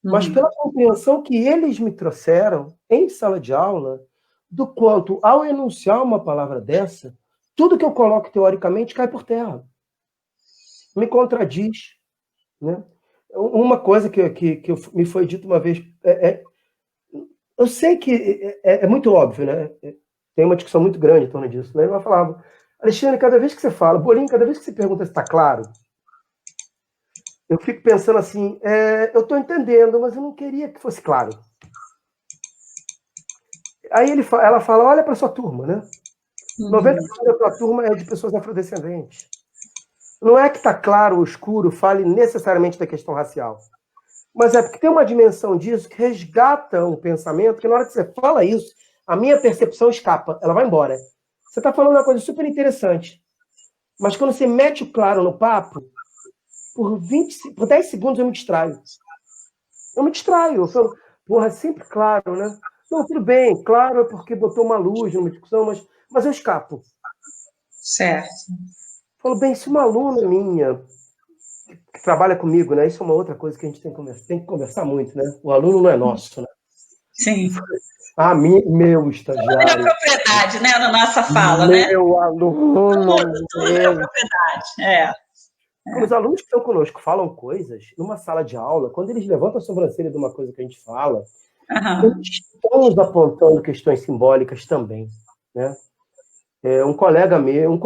mas pela compreensão que eles me trouxeram em sala de aula, do quanto, ao enunciar uma palavra dessa, tudo que eu coloco teoricamente cai por terra. Me contradiz. Né? Uma coisa que me foi dito uma vez, eu sei que é muito óbvio, né? Tem uma discussão muito grande em torno disso. Né? Ela falava, Alexandre, cada vez que você fala, Bolinho, cada vez que você pergunta se está claro, eu fico pensando assim, eu estou entendendo, mas eu não queria que fosse claro. Aí ela fala, olha para sua turma, né? 90% da tua turma é de pessoas afrodescendentes. Não é que está claro ou escuro, fale necessariamente da questão racial. Mas é porque tem uma dimensão disso que resgata um pensamento que na hora que você fala isso, a minha percepção escapa, ela vai embora. Você está falando uma coisa super interessante, mas quando você mete o claro no papo, por 10 segundos eu me distraio. Eu falo, porra, é sempre claro, né? Não, tudo bem, claro é porque botou uma luz numa discussão, mas eu escapo. Certo. Falo, bem, se uma aluna minha, que trabalha comigo, né? Isso é uma outra coisa que a gente tem que conversar muito, né? O aluno não é nosso, né? Sim. Ah, meu estagiário. Tudo é propriedade, né, na nossa fala, meu né? Meu aluno, Tudo é propriedade, Quando os alunos que estão conosco falam coisas, numa sala de aula, quando eles levantam a sobrancelha de uma coisa que a gente fala, eles estão nos apontando questões simbólicas também, né? Um colega meu,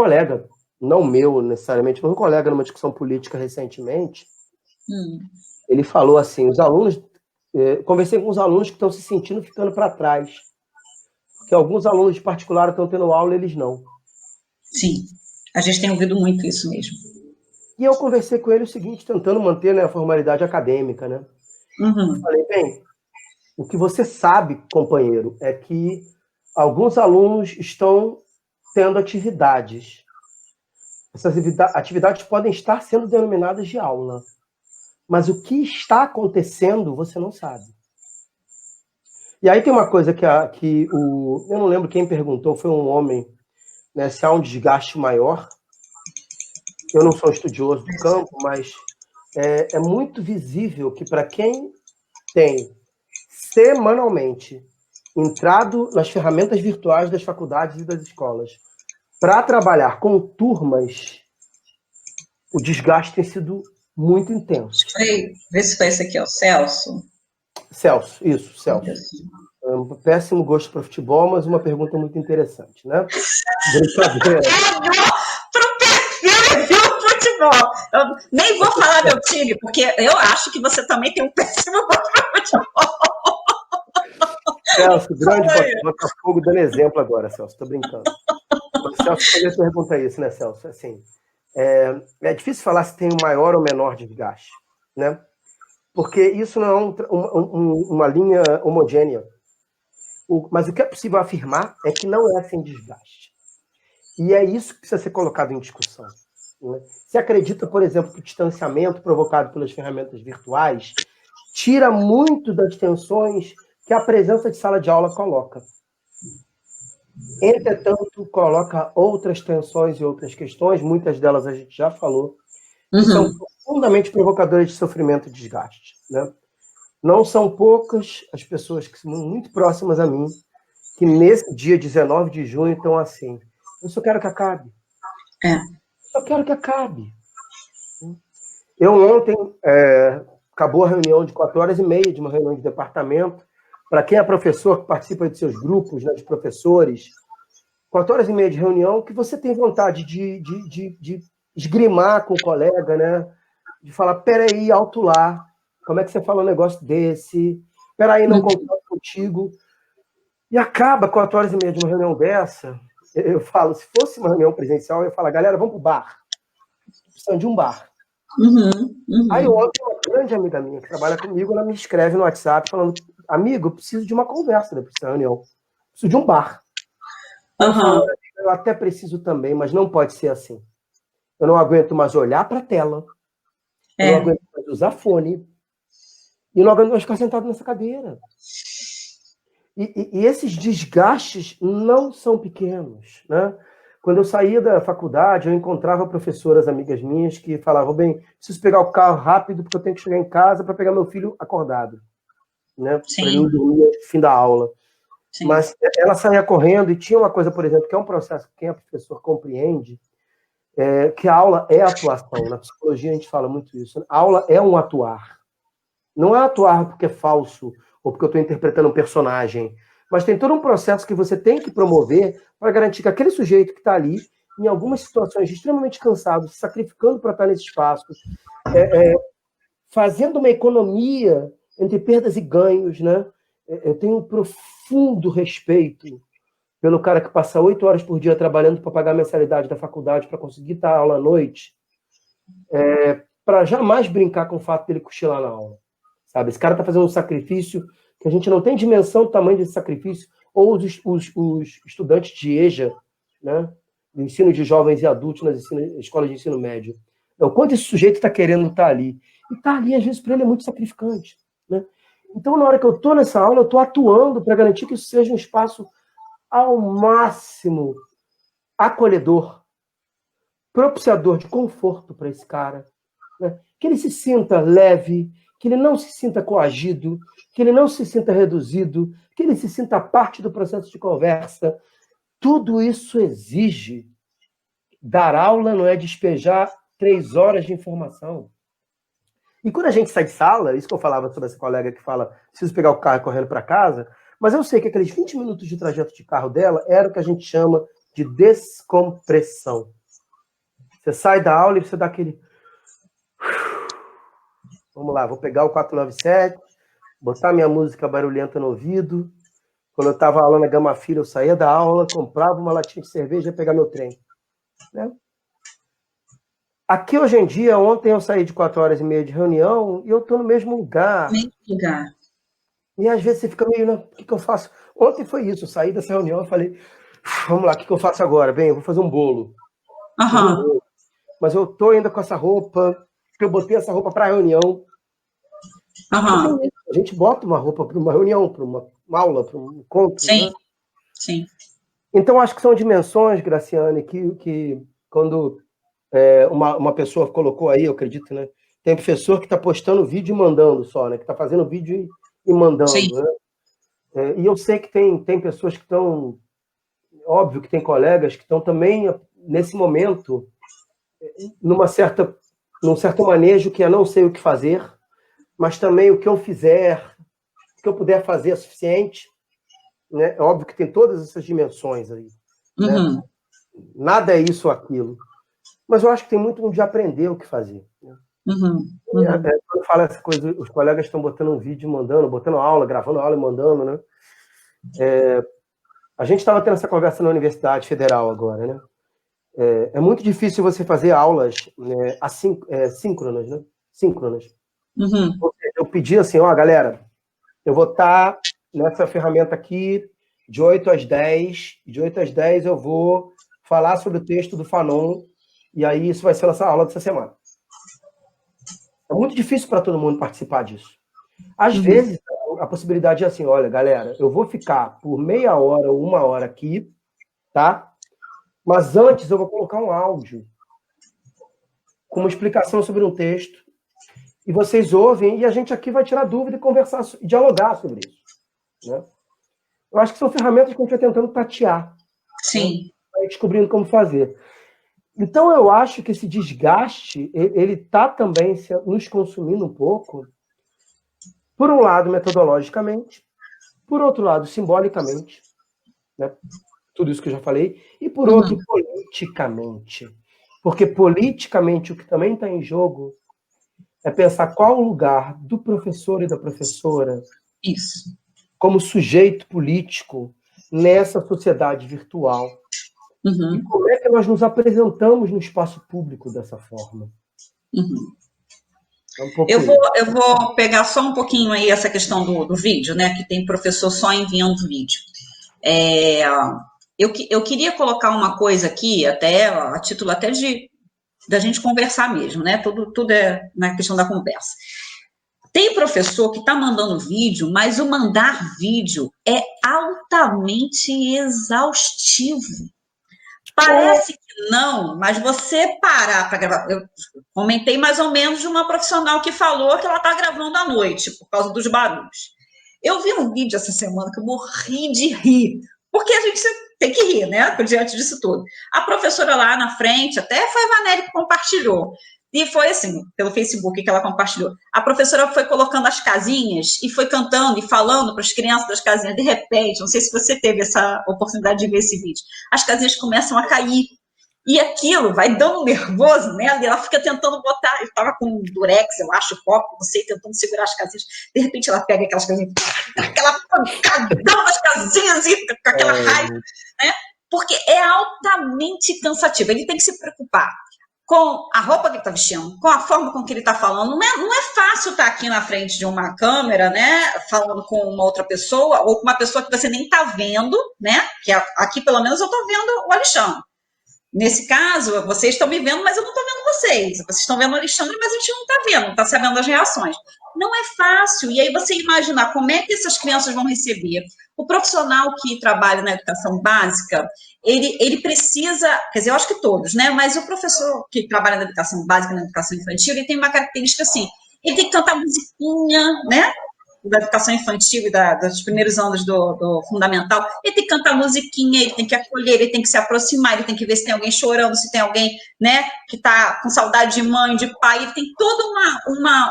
não meu necessariamente, mas um colega numa discussão política recentemente, ele falou assim, conversei com os alunos que estão se sentindo ficando para trás, porque alguns alunos de particular estão tendo aula e eles não. Sim, a gente tem ouvido muito isso mesmo. E eu conversei com ele o seguinte, tentando manter, né, a formalidade acadêmica, né? Eu falei, bem, o que você sabe, companheiro, é que alguns alunos estão tendo atividades. Essas atividades podem estar sendo denominadas de aula, mas o que está acontecendo você não sabe. E aí tem uma coisa eu não lembro quem perguntou, foi um homem, né, se há um desgaste maior. Eu não sou estudioso do campo, mas é muito visível que para quem tem semanalmente entrado nas ferramentas virtuais das faculdades e das escolas para trabalhar com turmas, o desgaste tem sido muito intenso. Vê se foi esse aqui, ó, Celso. Celso. Um péssimo gosto para futebol, mas uma pergunta muito interessante, né? Brincadeira. Pro perfil do futebol. Eu nem vou falar meu time, porque eu acho que você também tem um péssimo gosto para futebol. Celso, grande Botafogo dando exemplo agora, Celso, tô brincando. Mas Celso poderia perguntar isso, né, Celso? Assim, é difícil falar se tem um maior ou menor desgaste, né? Porque isso não é uma linha homogênea. Mas o que é possível afirmar é que não é sem desgaste. E é isso que precisa ser colocado em discussão. Né? Se acredita, por exemplo, que o distanciamento provocado pelas ferramentas virtuais tira muito das tensões que a presença de sala de aula coloca. Entretanto, coloca outras tensões e outras questões, muitas delas a gente já falou, que são profundamente provocadoras de sofrimento e desgaste. Né? Não são poucas as pessoas que são muito próximas a mim, que nesse dia 19 de junho estão assim, eu só quero que acabe. Só quero que acabe. Eu ontem, acabou a reunião de 4h30 de uma reunião de departamento, para quem é professor, que participa de seus grupos, né, de professores, 4h30 de reunião, que você tem vontade de esgrimar com o colega, né? De falar, peraí, alto lá, como é que você fala um negócio desse? Peraí, não concordo contigo. E acaba 4h30 de uma reunião dessa, eu falo, se fosse uma reunião presencial, eu ia falar, galera, vamos pro bar. Precisamos de um bar. Aí ontem, uma grande amiga minha que trabalha comigo, ela me escreve no WhatsApp falando, amigo, eu preciso de uma conversa depois dessa reunião. Preciso de um bar. Eu falo, eu até preciso também, mas não pode ser assim. Eu não aguento mais olhar para a tela. Eu não aguento mais usar fone. E não aguento mais ficar sentado nessa cadeira. E esses desgastes não são pequenos, né? Quando eu saía da faculdade, eu encontrava professoras amigas minhas que falavam, bem, preciso pegar o carro rápido porque eu tenho que chegar em casa para pegar meu filho acordado, né? Para ele não dormir no fim da aula. Sim. Mas ela saía correndo e tinha uma coisa, por exemplo, que é um processo que quem é professor compreende, que a aula é atuação. Na psicologia a gente fala muito isso. A aula é um atuar. Não é atuar porque é falso ou porque eu estou interpretando um personagem, mas tem todo um processo que você tem que promover para garantir que aquele sujeito que está ali, em algumas situações extremamente cansado, se sacrificando para estar nesse espaço, fazendo uma economia entre perdas e ganhos, né? Eu tenho um profundo respeito pelo cara que passa 8 horas por dia trabalhando para pagar a mensalidade da faculdade, para conseguir dar aula à noite, para jamais brincar com o fato dele cochilar na aula. sabe? Esse cara está fazendo um sacrifício que a gente não tem dimensão do tamanho desse sacrifício, ou os estudantes de EJA, né? Do ensino de jovens e adultos nas escolas de ensino médio. Então, quanto esse sujeito está querendo estar ali? E estar ali, às vezes, para ele é muito sacrificante, né? Então, na hora que eu estou nessa aula, eu estou atuando para garantir que isso seja um espaço ao máximo acolhedor, propiciador de conforto para esse cara, né? Que ele se sinta leve, que ele não se sinta coagido, que ele não se sinta reduzido, que ele se sinta parte do processo de conversa. Tudo isso exige. Dar aula não é despejar 3 horas de informação. E quando a gente sai de sala, isso que eu falava sobre essa colega que fala, preciso pegar o carro correndo para casa, mas eu sei que aqueles 20 minutos de trajeto de carro dela era o que a gente chama de descompressão. Você sai da aula e você dá aquele... Vamos lá, vou pegar o 497, botar minha música barulhenta no ouvido. Quando eu estava aula na Gama Filha, eu saía da aula, comprava uma latinha de cerveja e ia pegar meu trem, né? Aqui, hoje em dia, ontem eu saí de 4h30 de reunião e eu estou no mesmo lugar. Mesmo lugar. E às vezes você fica meio, né? O que eu faço? Ontem foi isso, eu saí dessa reunião e falei, vamos lá, o que eu faço agora? Bem, eu vou fazer um bolo. Uhum. Mas eu estou ainda com essa roupa, porque eu botei essa roupa para a reunião. Uhum. A gente bota uma roupa para uma reunião, para uma aula, para um encontro. Sim, né? sim. Então, acho que são dimensões, Graciane, que quando uma pessoa colocou aí, eu acredito, né? Tem professor que está postando vídeo e mandando só, né? Que está fazendo vídeo e mandando, Sim. Né? E eu sei que tem pessoas que estão... Óbvio que tem colegas que estão também, nesse momento, num certo manejo que é não sei o que fazer, mas também o que eu fizer, o que eu puder fazer é suficiente, né? É óbvio que tem todas essas dimensões aí. Uhum. Né? Nada é isso ou aquilo. Mas eu acho que tem muito de aprender o que fazer. Né? Uhum. Quando fala essa coisa, os colegas estão botando um vídeo e mandando, botando aula, gravando aula e mandando, né? A gente estava tendo essa conversa na Universidade Federal agora, né? É muito difícil você fazer aulas, né, síncronas, né? Síncronas. Uhum. Eu pedi assim, ó, galera, eu vou estar nessa ferramenta aqui de 8 às 10, de 8 às 10 eu vou falar sobre o texto do Fanon, e aí isso vai ser a nossa aula dessa semana. É muito difícil para todo mundo participar disso. Às vezes, a possibilidade é assim, olha, galera, eu vou ficar por meia hora ou 1 hora aqui, tá? Mas antes eu vou colocar um áudio com uma explicação sobre um texto, e vocês ouvem, e a gente aqui vai tirar dúvida e conversar, dialogar sobre isso. Né? Eu acho que são ferramentas que a gente vai tentando tatear. Sim. Né? Vai descobrindo como fazer. Então, eu acho que esse desgaste, ele está também nos consumindo um pouco, por um lado, metodologicamente, por outro lado, simbolicamente, né? Tudo isso que eu já falei, e por outro, politicamente. Porque politicamente o que também está em jogo é pensar qual o lugar do professor e da professora Isso. como sujeito político nessa sociedade virtual. E como é que nós nos apresentamos no espaço público dessa forma? É um pouco eu vou pegar só um pouquinho aí essa questão do vídeo, né? Que tem professor só enviando vídeo. Eu queria colocar uma coisa aqui, até a título até da gente conversar mesmo, né? Tudo é na questão da conversa. Tem professor que está mandando vídeo, mas o mandar vídeo é altamente exaustivo. Parece que não, mas você parar para gravar. Eu comentei mais ou menos de uma profissional que falou que ela está gravando à noite, por causa dos barulhos. Eu vi um vídeo essa semana que eu morri de rir, porque a gente tem que rir, né, diante disso tudo. A professora lá na frente, até foi a Vanelli que compartilhou, e foi assim, pelo Facebook que ela compartilhou. A professora foi colocando as casinhas e foi cantando e falando para as crianças das casinhas. De repente, não sei se você teve essa oportunidade de ver esse vídeo, as casinhas começam a cair. E aquilo vai dando nervoso nela, e ela fica tentando botar, eu estava com um durex, eu acho, copo, não sei, tentando segurar as casinhas. De repente ela pega aquelas casinhas, aquela pancadão nas casinhas, e com aquela raiva, né? Porque é altamente cansativo. Ele tem que se preocupar com a roupa que ele está vestindo, com a forma com que ele está falando. Não é fácil estar aqui na frente de uma câmera, né, falando com uma outra pessoa, ou com uma pessoa que você nem está vendo, né, que aqui pelo menos eu estou vendo o Alexandre. Nesse caso, vocês estão me vendo, mas eu não estou vendo vocês. Vocês estão vendo o Alexandre, mas a gente não está vendo, não está sabendo as reações. Não é fácil. E aí você imaginar como é que essas crianças vão receber. O profissional que trabalha na educação básica, ele precisa, quer dizer, eu acho que todos, né? Mas o professor que trabalha na educação básica, na educação infantil, ele tem uma característica assim, ele tem que cantar musiquinha, né? Da educação infantil e dos primeiros anos do fundamental, ele tem que cantar musiquinha, ele tem que acolher, ele tem que se aproximar, ele tem que ver se tem alguém chorando, se tem alguém, né, que está com saudade de mãe, de pai, ele tem toda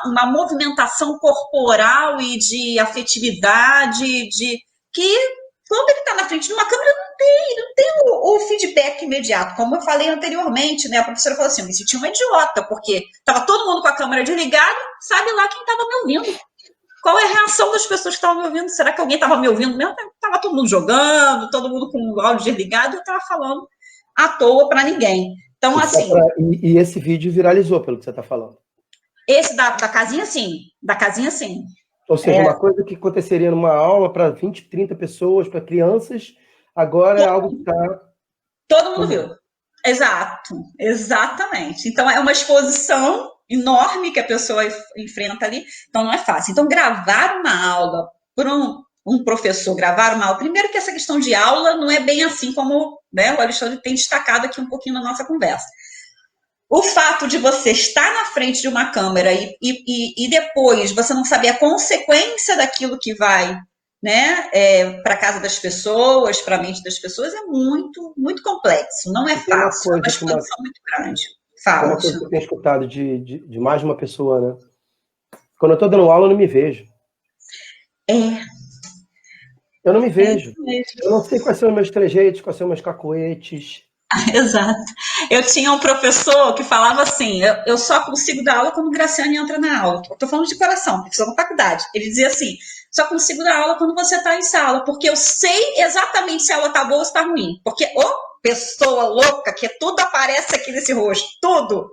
uma movimentação corporal e de afetividade, que quando ele está na frente de uma câmera, não tem o feedback imediato, como eu falei anteriormente, né, a professora falou assim, eu me senti uma idiota, porque estava todo mundo com a câmera desligada, sabe lá quem estava me ouvindo. Qual é a reação das pessoas que estavam me ouvindo? Será que alguém estava me ouvindo mesmo? Estava todo mundo jogando, todo mundo com o áudio desligado, eu estava falando à toa para ninguém. Então, assim... E esse vídeo viralizou, pelo que você está falando. Esse da casinha, sim. Da casinha, sim. Ou seja, uma coisa que aconteceria numa aula para 20, 30 pessoas, para crianças, agora é algo que está... Todo mundo viu. Exato. Exatamente. Então, é uma exposição enorme que a pessoa enfrenta ali, então não é fácil. Então, gravar uma aula por um professor, gravar uma aula, primeiro que essa questão de aula não é bem assim como, né, o Alexandre tem destacado aqui um pouquinho na nossa conversa. O fato de você estar na frente de uma câmera e depois você não saber a consequência daquilo que vai, né, para a casa das pessoas, para a mente das pessoas, é muito, muito complexo, não é fácil, é uma exposição muito grande. Fala, uma coisa que eu tenho escutado de mais de uma pessoa, né? Quando eu estou dando aula, eu não me vejo. Eu não me vejo. Eu não sei quais são os meus trejeitos, quais são os meus cacoetes. Exato. Eu tinha um professor que falava assim, eu só consigo dar aula quando o Graciane entra na aula. Estou falando de coração, professor da faculdade. Ele dizia assim, só consigo dar aula quando você está em sala, porque eu sei exatamente se a aula está boa ou está ruim. Porque, pessoa louca, que tudo aparece aqui nesse rosto, tudo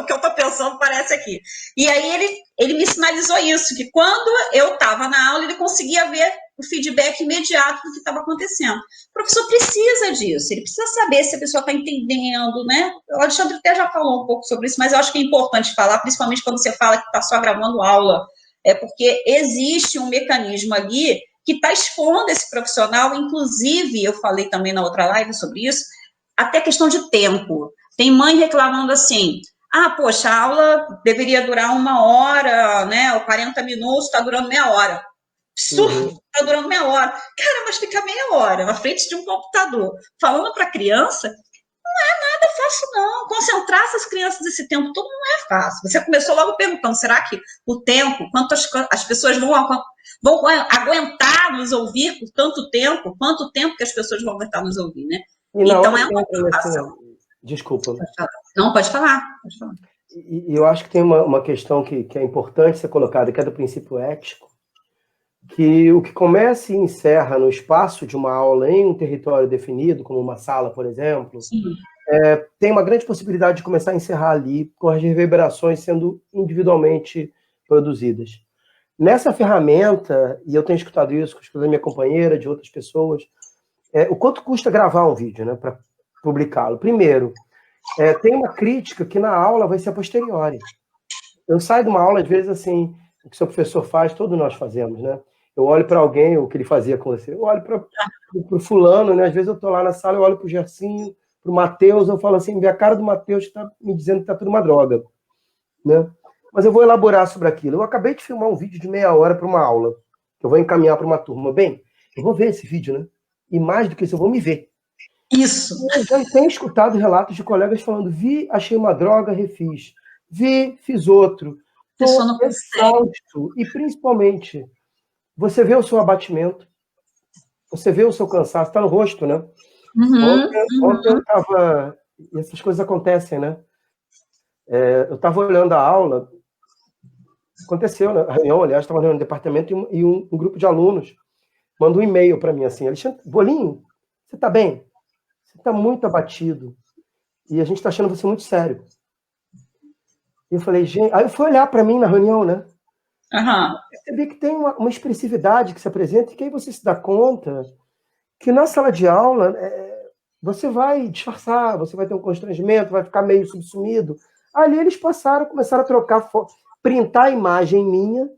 que eu estou pensando aparece aqui. E aí ele me sinalizou isso, que quando eu estava na aula, ele conseguia ver o feedback imediato do que estava acontecendo. O professor precisa disso, ele precisa saber se a pessoa está entendendo, né? O Alexandre até já falou um pouco sobre isso, mas eu acho que é importante falar, principalmente quando você fala que está só gravando aula, porque existe um mecanismo ali que está expondo esse profissional, inclusive, eu falei também na outra live sobre isso, até questão de tempo. Tem mãe reclamando assim, poxa, a aula deveria durar 1 hora, né, ou 40 minutos, está durando meia hora. Absurdo, está durando meia hora. Cara, mas ficar meia hora na frente de um computador, falando para a criança, não é nada fácil, não. Concentrar essas crianças esse tempo todo não é fácil. Você começou logo perguntando, será que o tempo, quanto as pessoas vão aguentar nos ouvir por tanto tempo? Quanto tempo que as pessoas vão aguentar nos ouvir, né? Então, é uma preocupação. Desculpa. Não, pode falar. E eu acho que tem uma questão que é importante ser colocada, que é do princípio ético, que o que começa e encerra no espaço de uma aula em um território definido, como uma sala, por exemplo, tem uma grande possibilidade de começar a encerrar ali, com as reverberações sendo individualmente produzidas. Nessa ferramenta, e eu tenho escutado isso com a minha companheira, de outras pessoas, o quanto custa gravar um vídeo, né, para publicá-lo? Primeiro, tem uma crítica que na aula vai ser a posteriori. Eu saio de uma aula, às vezes, assim, o que o seu professor faz, todos nós fazemos, né? Eu olho para alguém, o que ele fazia com você, eu olho para o fulano, né? Às vezes eu estou lá na sala, eu olho para o Gersinho, para o Matheus, eu falo assim, a cara do Matheus está me dizendo que está tudo uma droga, né? Mas eu vou elaborar sobre aquilo. Eu acabei de filmar um vídeo de meia hora para uma aula, que eu vou encaminhar para uma turma. Bem, eu vou ver esse vídeo, né? E mais do que isso, eu vou me ver. Isso. Eu já tenho escutado relatos de colegas falando, vi, achei uma droga, refiz. Vi, fiz outro. Estou exausto. E, principalmente, você vê o seu abatimento, você vê o seu cansaço, está no rosto, né? Ontem eu estava... Essas coisas acontecem, né? Eu estava olhando a aula, aconteceu, né? A reunião, aliás, estava no departamento e um grupo de alunos mandou um e-mail para mim assim, Alexandre, Bolinho, você está bem? Você está muito abatido. E a gente está achando você muito sério. Eu falei, gente... Aí eu fui olhar para mim na reunião, né? Aham. Percebi que tem uma expressividade que se apresenta e que aí você se dá conta que na sala de aula você vai disfarçar, você vai ter um constrangimento, vai ficar meio subsumido. Ali eles começaram a trocar, printar a imagem minha,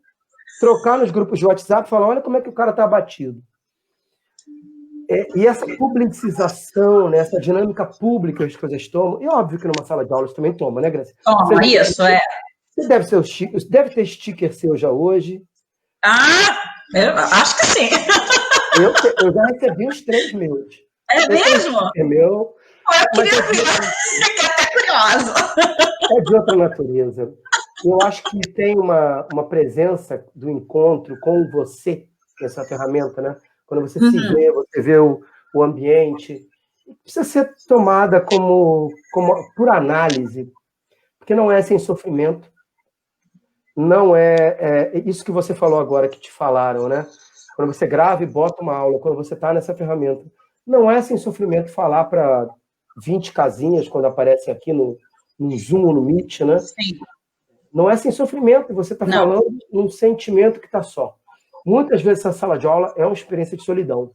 trocar nos grupos de WhatsApp e falar, olha como é que o cara está abatido. E essa publicização, né, essa dinâmica pública que as coisas tomam, e óbvio que numa sala de aula isso também toma, né, Graça? Toma, isso, é. Você deve ter sticker seu já hoje. Ah, eu acho que sim. Eu já recebi uns 3 meus. É mesmo? É meu. Eu queria ficar até curiosa. É de outra natureza. Eu acho que tem uma presença do encontro com você, essa ferramenta, né? Quando você se vê, você vê o ambiente. Precisa ser tomada como por análise, porque não é sem sofrimento. Não é isso que você falou agora, que te falaram, né? Quando você grava e bota uma aula, quando você está nessa ferramenta, não é sem sofrimento falar para 20 casinhas, quando aparecem aqui no Zoom ou no Meet, né? Sim. Não é sem sofrimento, você está falando num sentimento que está só. Muitas vezes essa sala de aula é uma experiência de solidão.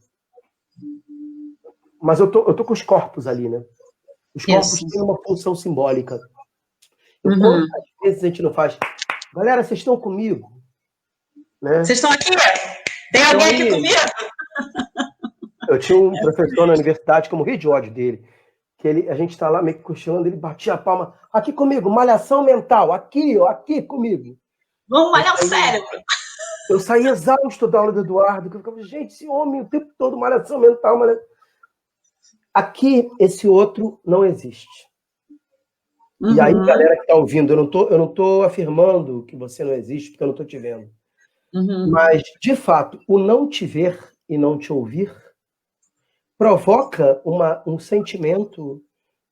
Mas eu tô com os corpos ali, né? Os corpos têm uma função simbólica. Quantas vezes a gente não faz? Galera, vocês estão comigo? Né? Vocês estão aqui? Tem alguém aqui comigo? Eu tinha um professor na universidade que eu morri de ódio dele. A gente está lá meio que cochilando, ele batia a palma. Aqui comigo, malhação mental. Aqui, ó, aqui comigo. Vamos malhar o cérebro. Eu saí exausto da aula do Eduardo. Eu ficava, gente, esse homem o tempo todo, malhação mental. Aqui, esse outro não existe. E aí, galera que está ouvindo, eu não tô afirmando que você não existe, porque eu não estou te vendo. Mas, de fato, o não te ver e não te ouvir provoca um sentimento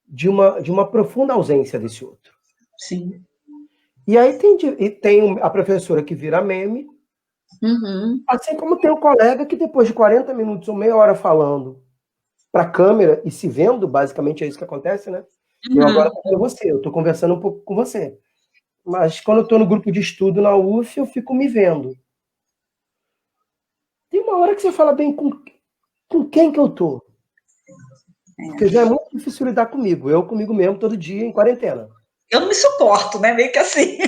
de uma profunda ausência desse outro. Sim. E aí tem a professora que vira meme, assim como tem o colega que depois de 40 minutos ou meia hora falando para a câmera e se vendo, basicamente é isso que acontece, né? Eu agora estou com você, eu estou conversando um pouco com você. Mas quando eu estou no grupo de estudo na UF, eu fico me vendo. Tem uma hora que você fala bem com quem que eu estou. Porque já é muito difícil lidar comigo. Eu comigo mesmo todo dia em quarentena. Eu não me suporto, né? Meio que assim.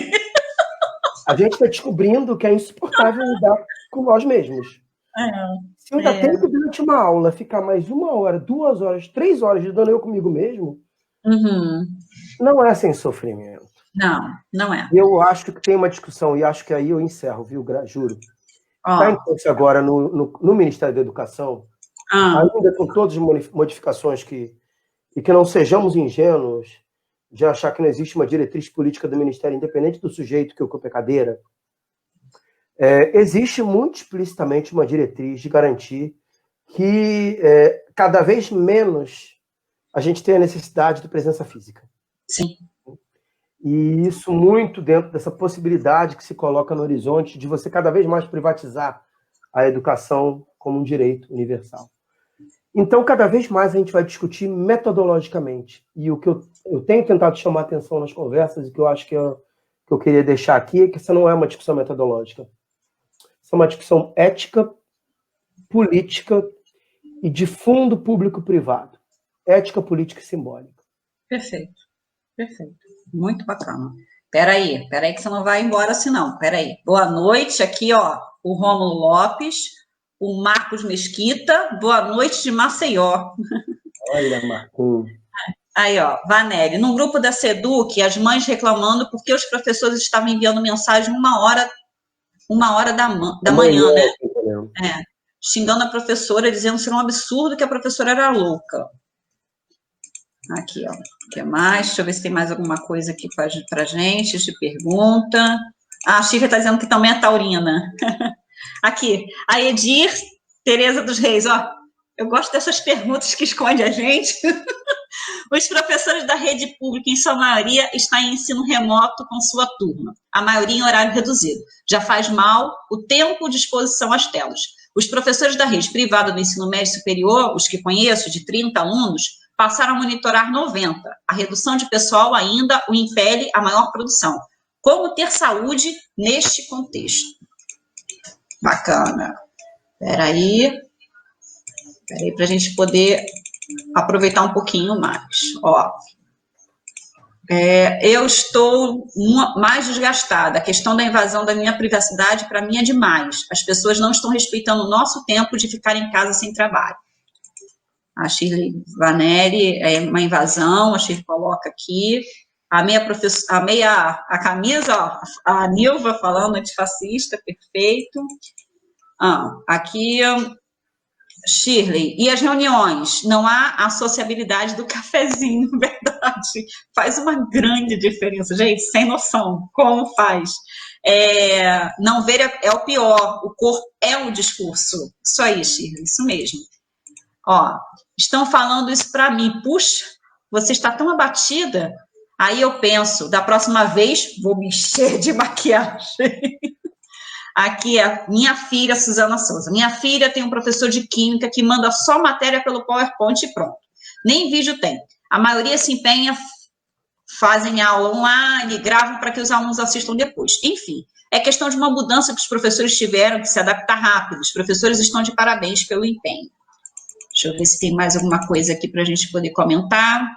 A gente está descobrindo que é insuportável lidar com nós mesmos. Se eu ainda tenho que, durante uma aula, ficar mais 1 hora, 2 horas, 3 horas lidando eu comigo mesmo, não é sem sofrimento. Não é. Eu acho que tem uma discussão, e acho que aí eu encerro, viu, juro. Está em curso agora no Ministério da Educação, ainda com todas as modificações e que não sejamos ingênuos de achar que não existe uma diretriz política do Ministério, independente do sujeito que ocupe a cadeira. Existe muito explicitamente uma diretriz de garantir que cada vez menos a gente tenha necessidade de presença física. Sim. E isso muito dentro dessa possibilidade que se coloca no horizonte de você cada vez mais privatizar a educação como um direito universal. Então, cada vez mais a gente vai discutir metodologicamente. E o que eu tenho tentado chamar a atenção nas conversas, e que eu acho que eu queria deixar aqui, é que essa não é uma discussão metodológica. Essa é uma discussão ética, política e de fundo público-privado. Ética, política e simbólica. Perfeito. Muito bacana. Peraí que você não vai embora assim não. Peraí. Boa noite, aqui, ó, o Rômulo Lopes, o Marcos Mesquita, boa noite de Maceió. Olha, Marcos. Aí, ó, Vanelli, no grupo da SEDUC, as mães reclamando porque os professores estavam enviando mensagem 1h da manhã, né? Xingando a professora, dizendo que era um absurdo, que a professora era louca. Aqui, ó, o que mais? Deixa eu ver se tem mais alguma coisa aqui pra gente, de pergunta. A Chifre está dizendo que também é taurina. Aqui, a Edir Tereza dos Reis, ó, eu gosto dessas perguntas que esconde a gente. Os professores da rede pública, em sua maioria, estão em ensino remoto com sua turma, a maioria em horário reduzido. Já faz mal o tempo de exposição às telas. Os professores da rede privada do ensino médio superior, os que conheço, de 30 alunos, passaram a monitorar 90. A redução de pessoal ainda o impele a maior produção. Como ter saúde neste contexto? Bacana. Espera aí para a gente poder aproveitar um pouquinho mais. Ó, eu estou mais desgastada. A questão da invasão da minha privacidade, para mim, é demais. As pessoas não estão respeitando o nosso tempo de ficar em casa sem trabalho. A Shirley Vanelli é uma invasão, a Shirley coloca aqui. A camisa, ó, a Nilva falando antifascista, perfeito. Aqui, Shirley, e as reuniões? Não há a sociabilidade do cafezinho, verdade. Faz uma grande diferença, gente, sem noção. Como faz? Não ver é o pior, o corpo é o discurso. Isso aí, Shirley, isso mesmo. Ó, estão falando isso para mim. Puxa, você está tão abatida. Aí eu penso, da próxima vez, vou me encher de maquiagem. Aqui é minha filha, Suzana Souza. Minha filha tem um professor de química que manda só matéria pelo PowerPoint e pronto. Nem vídeo tem. A maioria se empenha, fazem aula online, gravam para que os alunos assistam depois. Enfim, é questão de uma mudança que os professores tiveram que se adaptar rápido. Os professores estão de parabéns pelo empenho. Deixa eu ver se tem mais alguma coisa aqui para a gente poder comentar.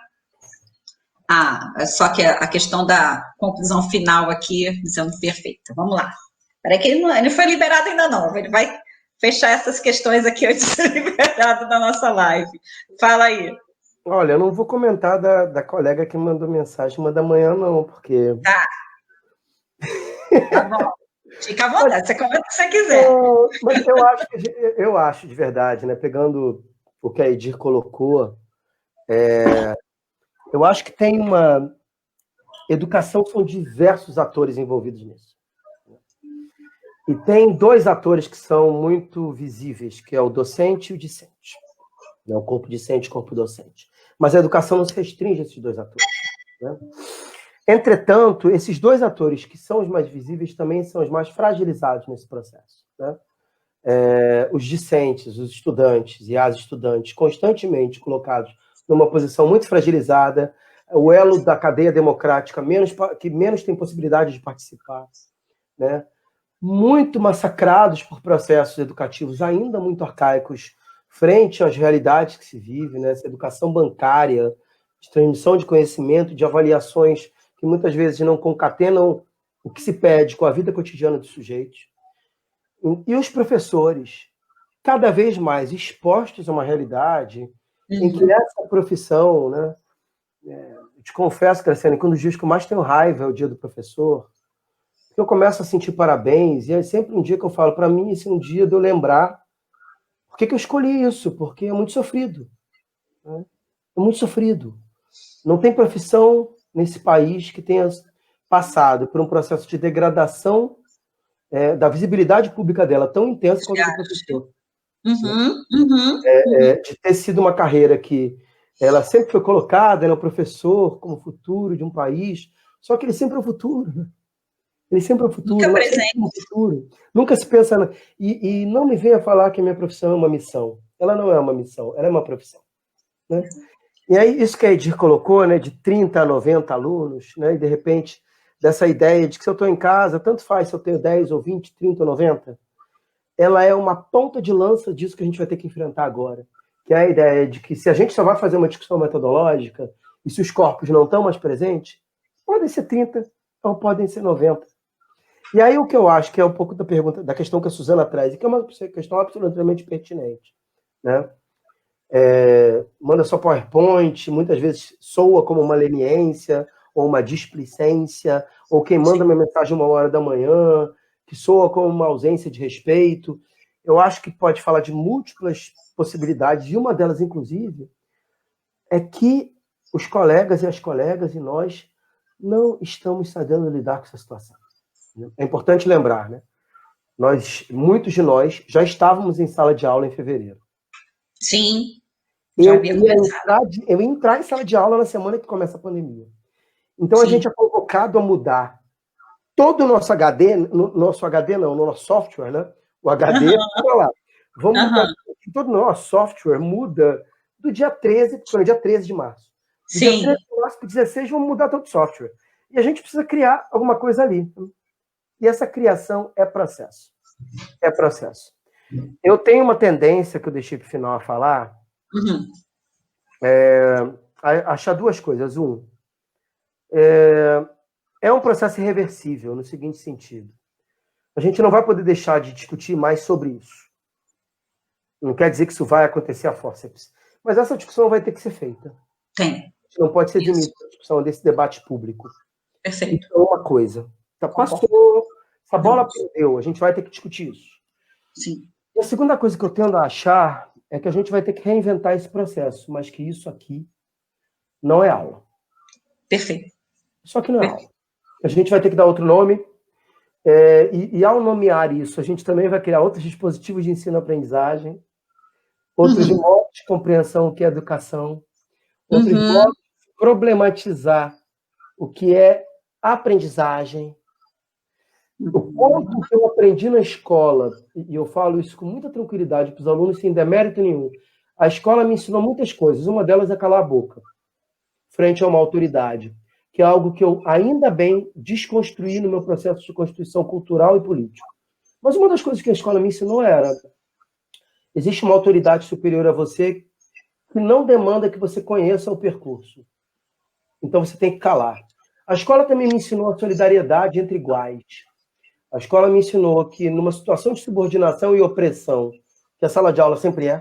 Só que a questão da conclusão final aqui, dizendo perfeita. Vamos lá. Peraí que ele não foi liberado ainda não. Ele vai fechar essas questões aqui antes de ser liberado da nossa live. Fala aí. Olha, eu não vou comentar da colega que mandou mensagem, mas da manhã não, porque... Tá bom. Fica à vontade, você comenta o que você quiser. Mas eu acho de verdade, né? Pegando o que a Edir colocou, eu acho que tem uma... Educação são diversos atores envolvidos nisso. E tem dois atores que são muito visíveis, que é o docente e o discente. O corpo discente e o corpo docente. Mas a educação não se restringe a esses dois atores. Né? Entretanto, esses dois atores, que são os mais visíveis, também são os mais fragilizados nesse processo. Né? Os discentes, os estudantes e as estudantes, constantemente colocados numa posição muito fragilizada, o elo da cadeia democrática que menos tem possibilidade de participar, né? Muito massacrados por processos educativos ainda muito arcaicos frente às realidades que se vive, né? Essa educação bancária, de transmissão de conhecimento, de avaliações que muitas vezes não concatenam o que se pede com a vida cotidiana dos sujeitos. E os professores, cada vez mais expostos a uma realidade em que essa profissão, né? Eu te confesso, Graciane, que um dos dias que eu mais tenho raiva é o dia do professor, eu começo a sentir parabéns, e é sempre um dia que eu falo, para mim, esse é um dia de eu lembrar por que eu escolhi isso, porque é muito sofrido. Né? É muito sofrido. Não tem profissão nesse país que tenha passado por um processo de degradação da visibilidade pública dela tão intensa quanto o professor. De ter sido uma carreira que ela sempre foi colocada, né, o professor como futuro de um país, só que ele sempre é o futuro, né? Ele sempre é o futuro. Nunca presente. Futuro. Nunca se pensa... E não me venha falar que a minha profissão é uma missão. Ela não é uma missão, ela é uma profissão. Né? E aí, isso que a Edir colocou, né, de 30 a 90 alunos, né, e de repente, dessa ideia de que se eu estou em casa, tanto faz se eu tenho 10 ou 20, 30 ou 90, ela é uma ponta de lança disso que a gente vai ter que enfrentar agora. Que é a ideia de que se a gente só vai fazer uma discussão metodológica, e se os corpos não estão mais presentes, podem ser 30 ou podem ser 90. E aí o que eu acho que é um pouco da pergunta, da questão que a Suzana traz, e que é uma questão absolutamente pertinente, né? Manda só PowerPoint, muitas vezes soa como uma leniência, ou uma displicência, ou quem manda minha mensagem 1h da manhã, que soa como uma ausência de respeito. Eu acho que pode falar de múltiplas possibilidades, e uma delas, inclusive, é que os colegas e as colegas e nós não estamos sabendo lidar com essa situação. É importante lembrar, né? Muitos de nós já estávamos em sala de aula em fevereiro. Sim. Eu ia entrar em sala de aula na semana que começa a pandemia. Então, a gente é convocado a mudar todo o nosso HD, no nosso software, né? O HD, lá. Vamos mudar, todo o nosso software muda do dia 13, porque foi no dia 13 de março. Do Sim. dia 13 de março para 16, vamos mudar todo o software. E a gente precisa criar alguma coisa ali. E essa criação é processo. É processo. Eu tenho uma tendência, que eu deixei para o final a falar, a achar duas coisas. É um processo irreversível, no seguinte sentido. A gente não vai poder deixar de discutir mais sobre isso. Não quer dizer que isso vai acontecer a forceps. Mas essa discussão vai ter que ser feita. Tem. Não pode ser eximida a discussão desse debate público. Perfeito. Então, uma coisa. Tá, passou, essa bola perdeu, a gente vai ter que discutir isso. Sim. E a segunda coisa que eu tendo a achar é que a gente vai ter que reinventar esse processo, mas que isso aqui não é aula. Perfeito. Isso aqui não é aula. A gente vai ter que dar outro nome, e ao nomear isso, a gente também vai criar outros dispositivos de ensino-aprendizagem, outros modos de compreensão, o que é educação, outros modos de problematizar o que é aprendizagem. O ponto que eu aprendi na escola, e eu falo isso com muita tranquilidade para os alunos, sem demérito nenhum, a escola me ensinou muitas coisas, uma delas é calar a boca, frente a uma autoridade, que é algo que eu, ainda bem, desconstruí no meu processo de construção cultural e político. Mas uma das coisas que a escola me ensinou era: existe uma autoridade superior a você que não demanda que você conheça o percurso. Então você tem que calar. A escola também me ensinou a solidariedade entre iguais. A escola me ensinou que, numa situação de subordinação e opressão, que a sala de aula sempre é,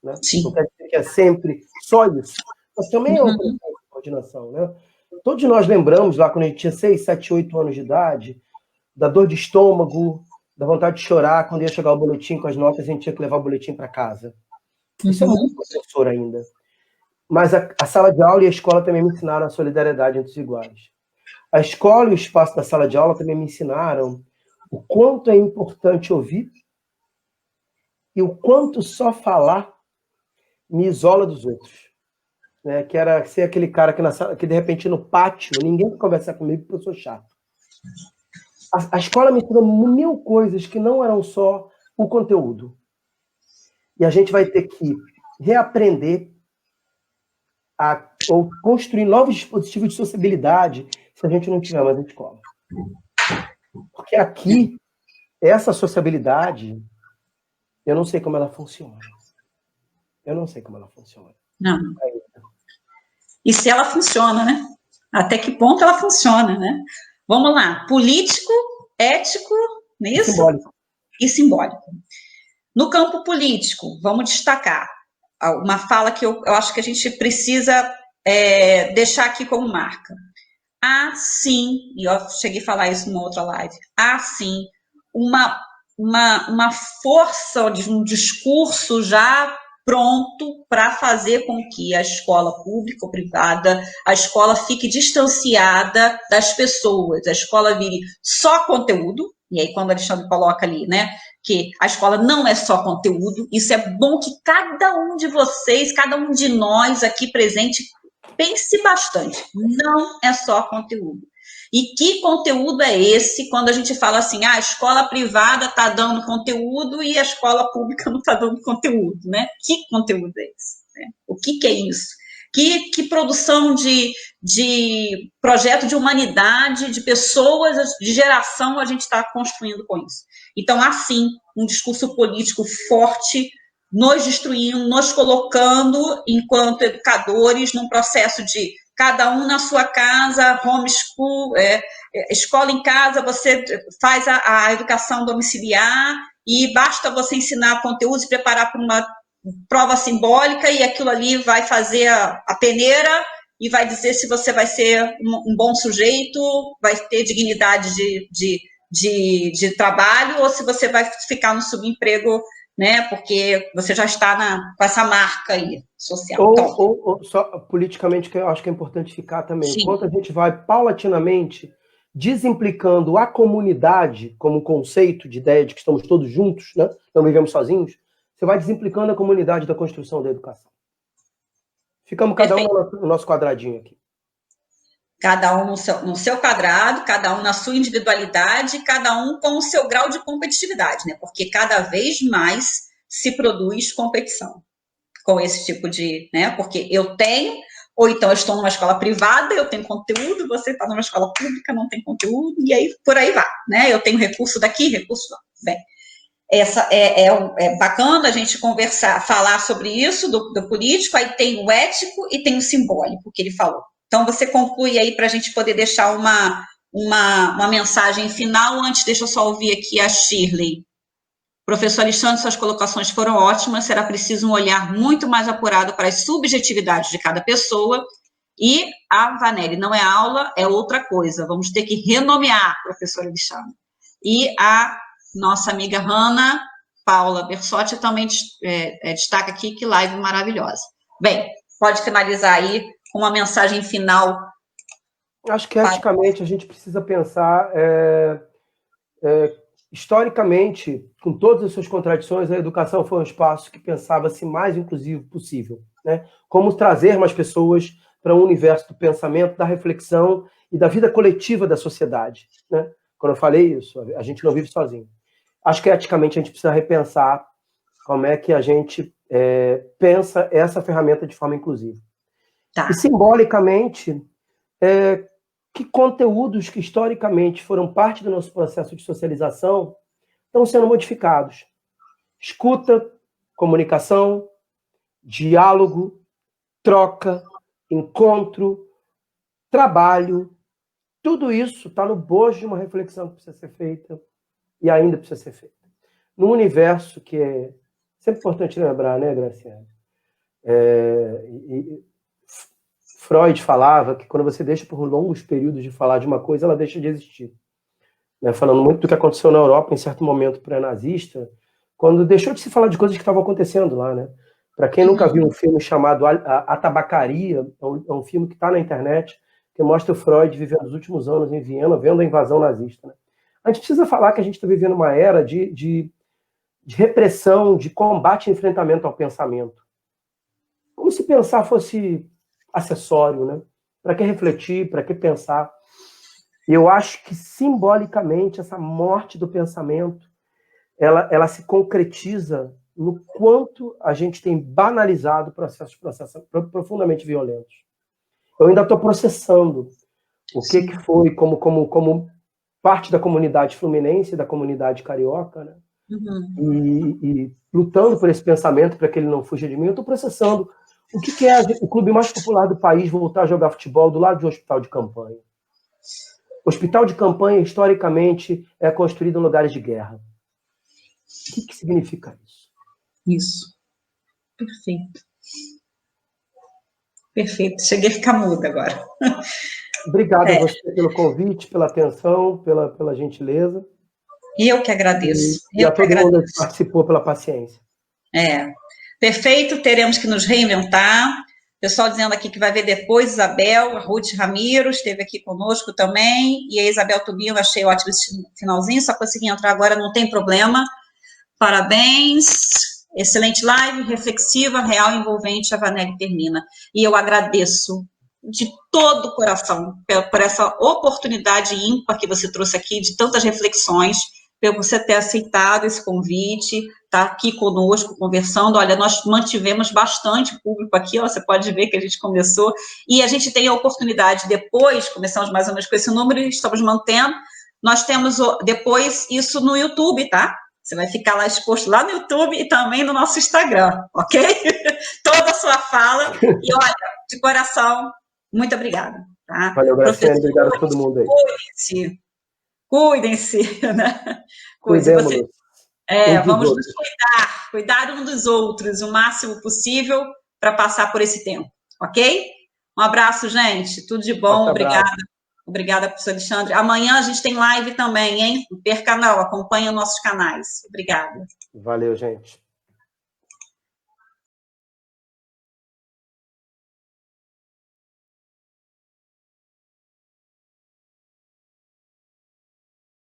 né? Não quer dizer que é sempre só isso, mas também é opressão e subordinação, né? Todos nós lembramos, lá quando a gente tinha 6, 7, 8 anos de idade, da dor de estômago, da vontade de chorar quando ia chegar o boletim com as notas, a gente tinha que levar o boletim para casa. Isso é muito professor ainda. Mas a sala de aula e a escola também me ensinaram a solidariedade entre os iguais. A escola e o espaço da sala de aula também me ensinaram o quanto é importante ouvir e o quanto só falar me isola dos outros. Né? Que era ser aquele cara que de repente no pátio ninguém quer conversar comigo porque eu sou chato. A escola me ensinou 1000 coisas que não eram só o conteúdo. E a gente vai ter que reaprender ou construir novos dispositivos de sociabilidade se a gente não tiver mais a escola. Porque aqui, essa sociabilidade, eu não sei como ela funciona. Eu não sei como ela funciona. Não. E se ela funciona, né? Até que ponto ela funciona, né? Vamos lá. Político, ético, não é isso? Simbólico. E simbólico. No campo político, vamos destacar uma fala que eu acho que a gente precisa deixar aqui como marca. Há sim, e eu cheguei a falar isso numa outra live, há sim uma força de um discurso já pronto para fazer com que a escola pública ou privada, a escola fique distanciada das pessoas, a escola vire só conteúdo, e aí quando o Alexandre coloca ali, né, que a escola não é só conteúdo, isso é bom que cada um de vocês, cada um de nós aqui presente, pense bastante, não é só conteúdo. E que conteúdo é esse quando a gente fala assim, a escola privada está dando conteúdo e a escola pública não está dando conteúdo, né? Que conteúdo é esse? Né? O que é isso? Que produção de projeto de humanidade, de pessoas, de geração a gente está construindo com isso? Então, assim, um discurso político forte, nos destruindo, nos colocando, enquanto educadores, num processo de cada um na sua casa, homeschool, escola em casa, você faz a educação domiciliar e basta você ensinar conteúdos e preparar para uma prova simbólica e aquilo ali vai fazer a peneira e vai dizer se você vai ser um bom sujeito, vai ter dignidade de trabalho ou se você vai ficar no subemprego, né, porque você já está com essa marca aí, social. Ou só politicamente, que eu acho que é importante ficar também, Sim. enquanto a gente vai paulatinamente desimplicando a comunidade como conceito de ideia de que estamos todos juntos, né, não vivemos sozinhos, você vai desimplicando a comunidade da construção da educação. Ficamos cada um no nosso quadradinho aqui. Cada um no seu quadrado, cada um na sua individualidade, cada um com o seu grau de competitividade, né? Porque cada vez mais se produz competição. com esse tipo de, né, porque eu tenho, ou então eu estou numa escola privada, eu tenho conteúdo, você está numa escola pública, não tem conteúdo, e aí por aí vai, né, eu tenho recurso daqui, recurso lá. Bem, essa é bacana a gente conversar, falar sobre isso, do político, aí tem o ético e tem o simbólico, que ele falou. Então, você conclui aí para a gente poder deixar uma mensagem final. Antes, deixa eu só ouvir aqui a Shirley. Professor Alexandre, suas colocações foram ótimas, será preciso um olhar muito mais apurado para as subjetividades de cada pessoa. E a Vanelli, não é aula, é outra coisa. Vamos ter que renomear, professor Alexandre. E a nossa amiga Hanna Paula Bersotti também destaca aqui, que live maravilhosa. Bem, pode finalizar aí com uma mensagem final. Acho que, eticamente, a gente precisa pensar, historicamente, com todas as suas contradições, a educação foi um espaço que pensava-se mais inclusivo possível, né? Como trazer mais pessoas para um universo do pensamento, da reflexão e da vida coletiva da sociedade, né? Quando eu falei isso, a gente não vive sozinho. Acho que, eticamente, a gente precisa repensar como é que a gente pensa essa ferramenta de forma inclusiva. Tá. E, simbolicamente, que conteúdos que, historicamente, foram parte do nosso processo de socialização estão sendo modificados. Escuta, comunicação, diálogo, troca, encontro, trabalho, tudo isso está no bojo de uma reflexão que precisa ser feita e ainda precisa ser feita. Num universo que é sempre importante lembrar, né, Graciane? Freud falava que quando você deixa por longos períodos de falar de uma coisa, ela deixa de existir. Né? Falando muito do que aconteceu na Europa em certo momento pré-nazista, quando deixou de se falar de coisas que estavam acontecendo lá, né? Para quem nunca viu um filme chamado A Tabacaria, é um filme que está na internet, que mostra o Freud vivendo os últimos anos em Viena, vendo a invasão nazista. Né? A gente precisa falar que a gente está vivendo uma era de repressão, de combate e enfrentamento ao pensamento. Como se pensar fosse acessório, né? Para que refletir, para que pensar? E eu acho que, simbolicamente, essa morte do pensamento, ela se concretiza no quanto a gente tem banalizado processos profundamente violentos. Eu ainda estou processando o que foi como parte da comunidade fluminense, da comunidade carioca, né? E lutando por esse pensamento, para que ele não fuja de mim. Eu estou processando o que é o clube mais popular do país voltar a jogar futebol do lado de um hospital de campanha. O hospital de campanha, historicamente, é construído em lugares de guerra. O que significa isso? Isso. Perfeito. Perfeito. Cheguei a ficar muda agora. Obrigado a você pelo convite, pela atenção, pela gentileza. E eu que agradeço. E a todo mundo que participou pela paciência. Perfeito, teremos que nos reinventar. Pessoal dizendo aqui que vai ver depois, Isabel, a Ruth Ramiro esteve aqui conosco também, e a Isabel Tubino, achei ótimo esse finalzinho, só consegui entrar agora, não tem problema. Parabéns, excelente live, reflexiva, real e envolvente, a Vanelli termina. E eu agradeço de todo o coração por essa oportunidade ímpar que você trouxe aqui, de tantas reflexões, por você ter aceitado esse convite, estar aqui conosco, conversando. Olha, nós mantivemos bastante público aqui, ó, você pode ver que a gente começou, e a gente tem a oportunidade, depois, começamos mais ou menos com esse número, e estamos mantendo, nós temos depois isso no YouTube, tá? Você vai ficar lá exposto lá no YouTube e também no nosso Instagram, ok? Toda a sua fala, e olha, de coração, muito obrigada. Tá? Valeu, Graciane, obrigado a todo mundo aí. Cuidem-se, né? Cuidemos-nos. Vamos nos cuidar um dos outros o máximo possível para passar por esse tempo, ok? Um abraço, gente, tudo de bom, obrigada. Obrigada, professor Alexandre. Amanhã a gente tem live também, hein? Não perca não, acompanha nossos canais. Obrigada. Valeu, gente.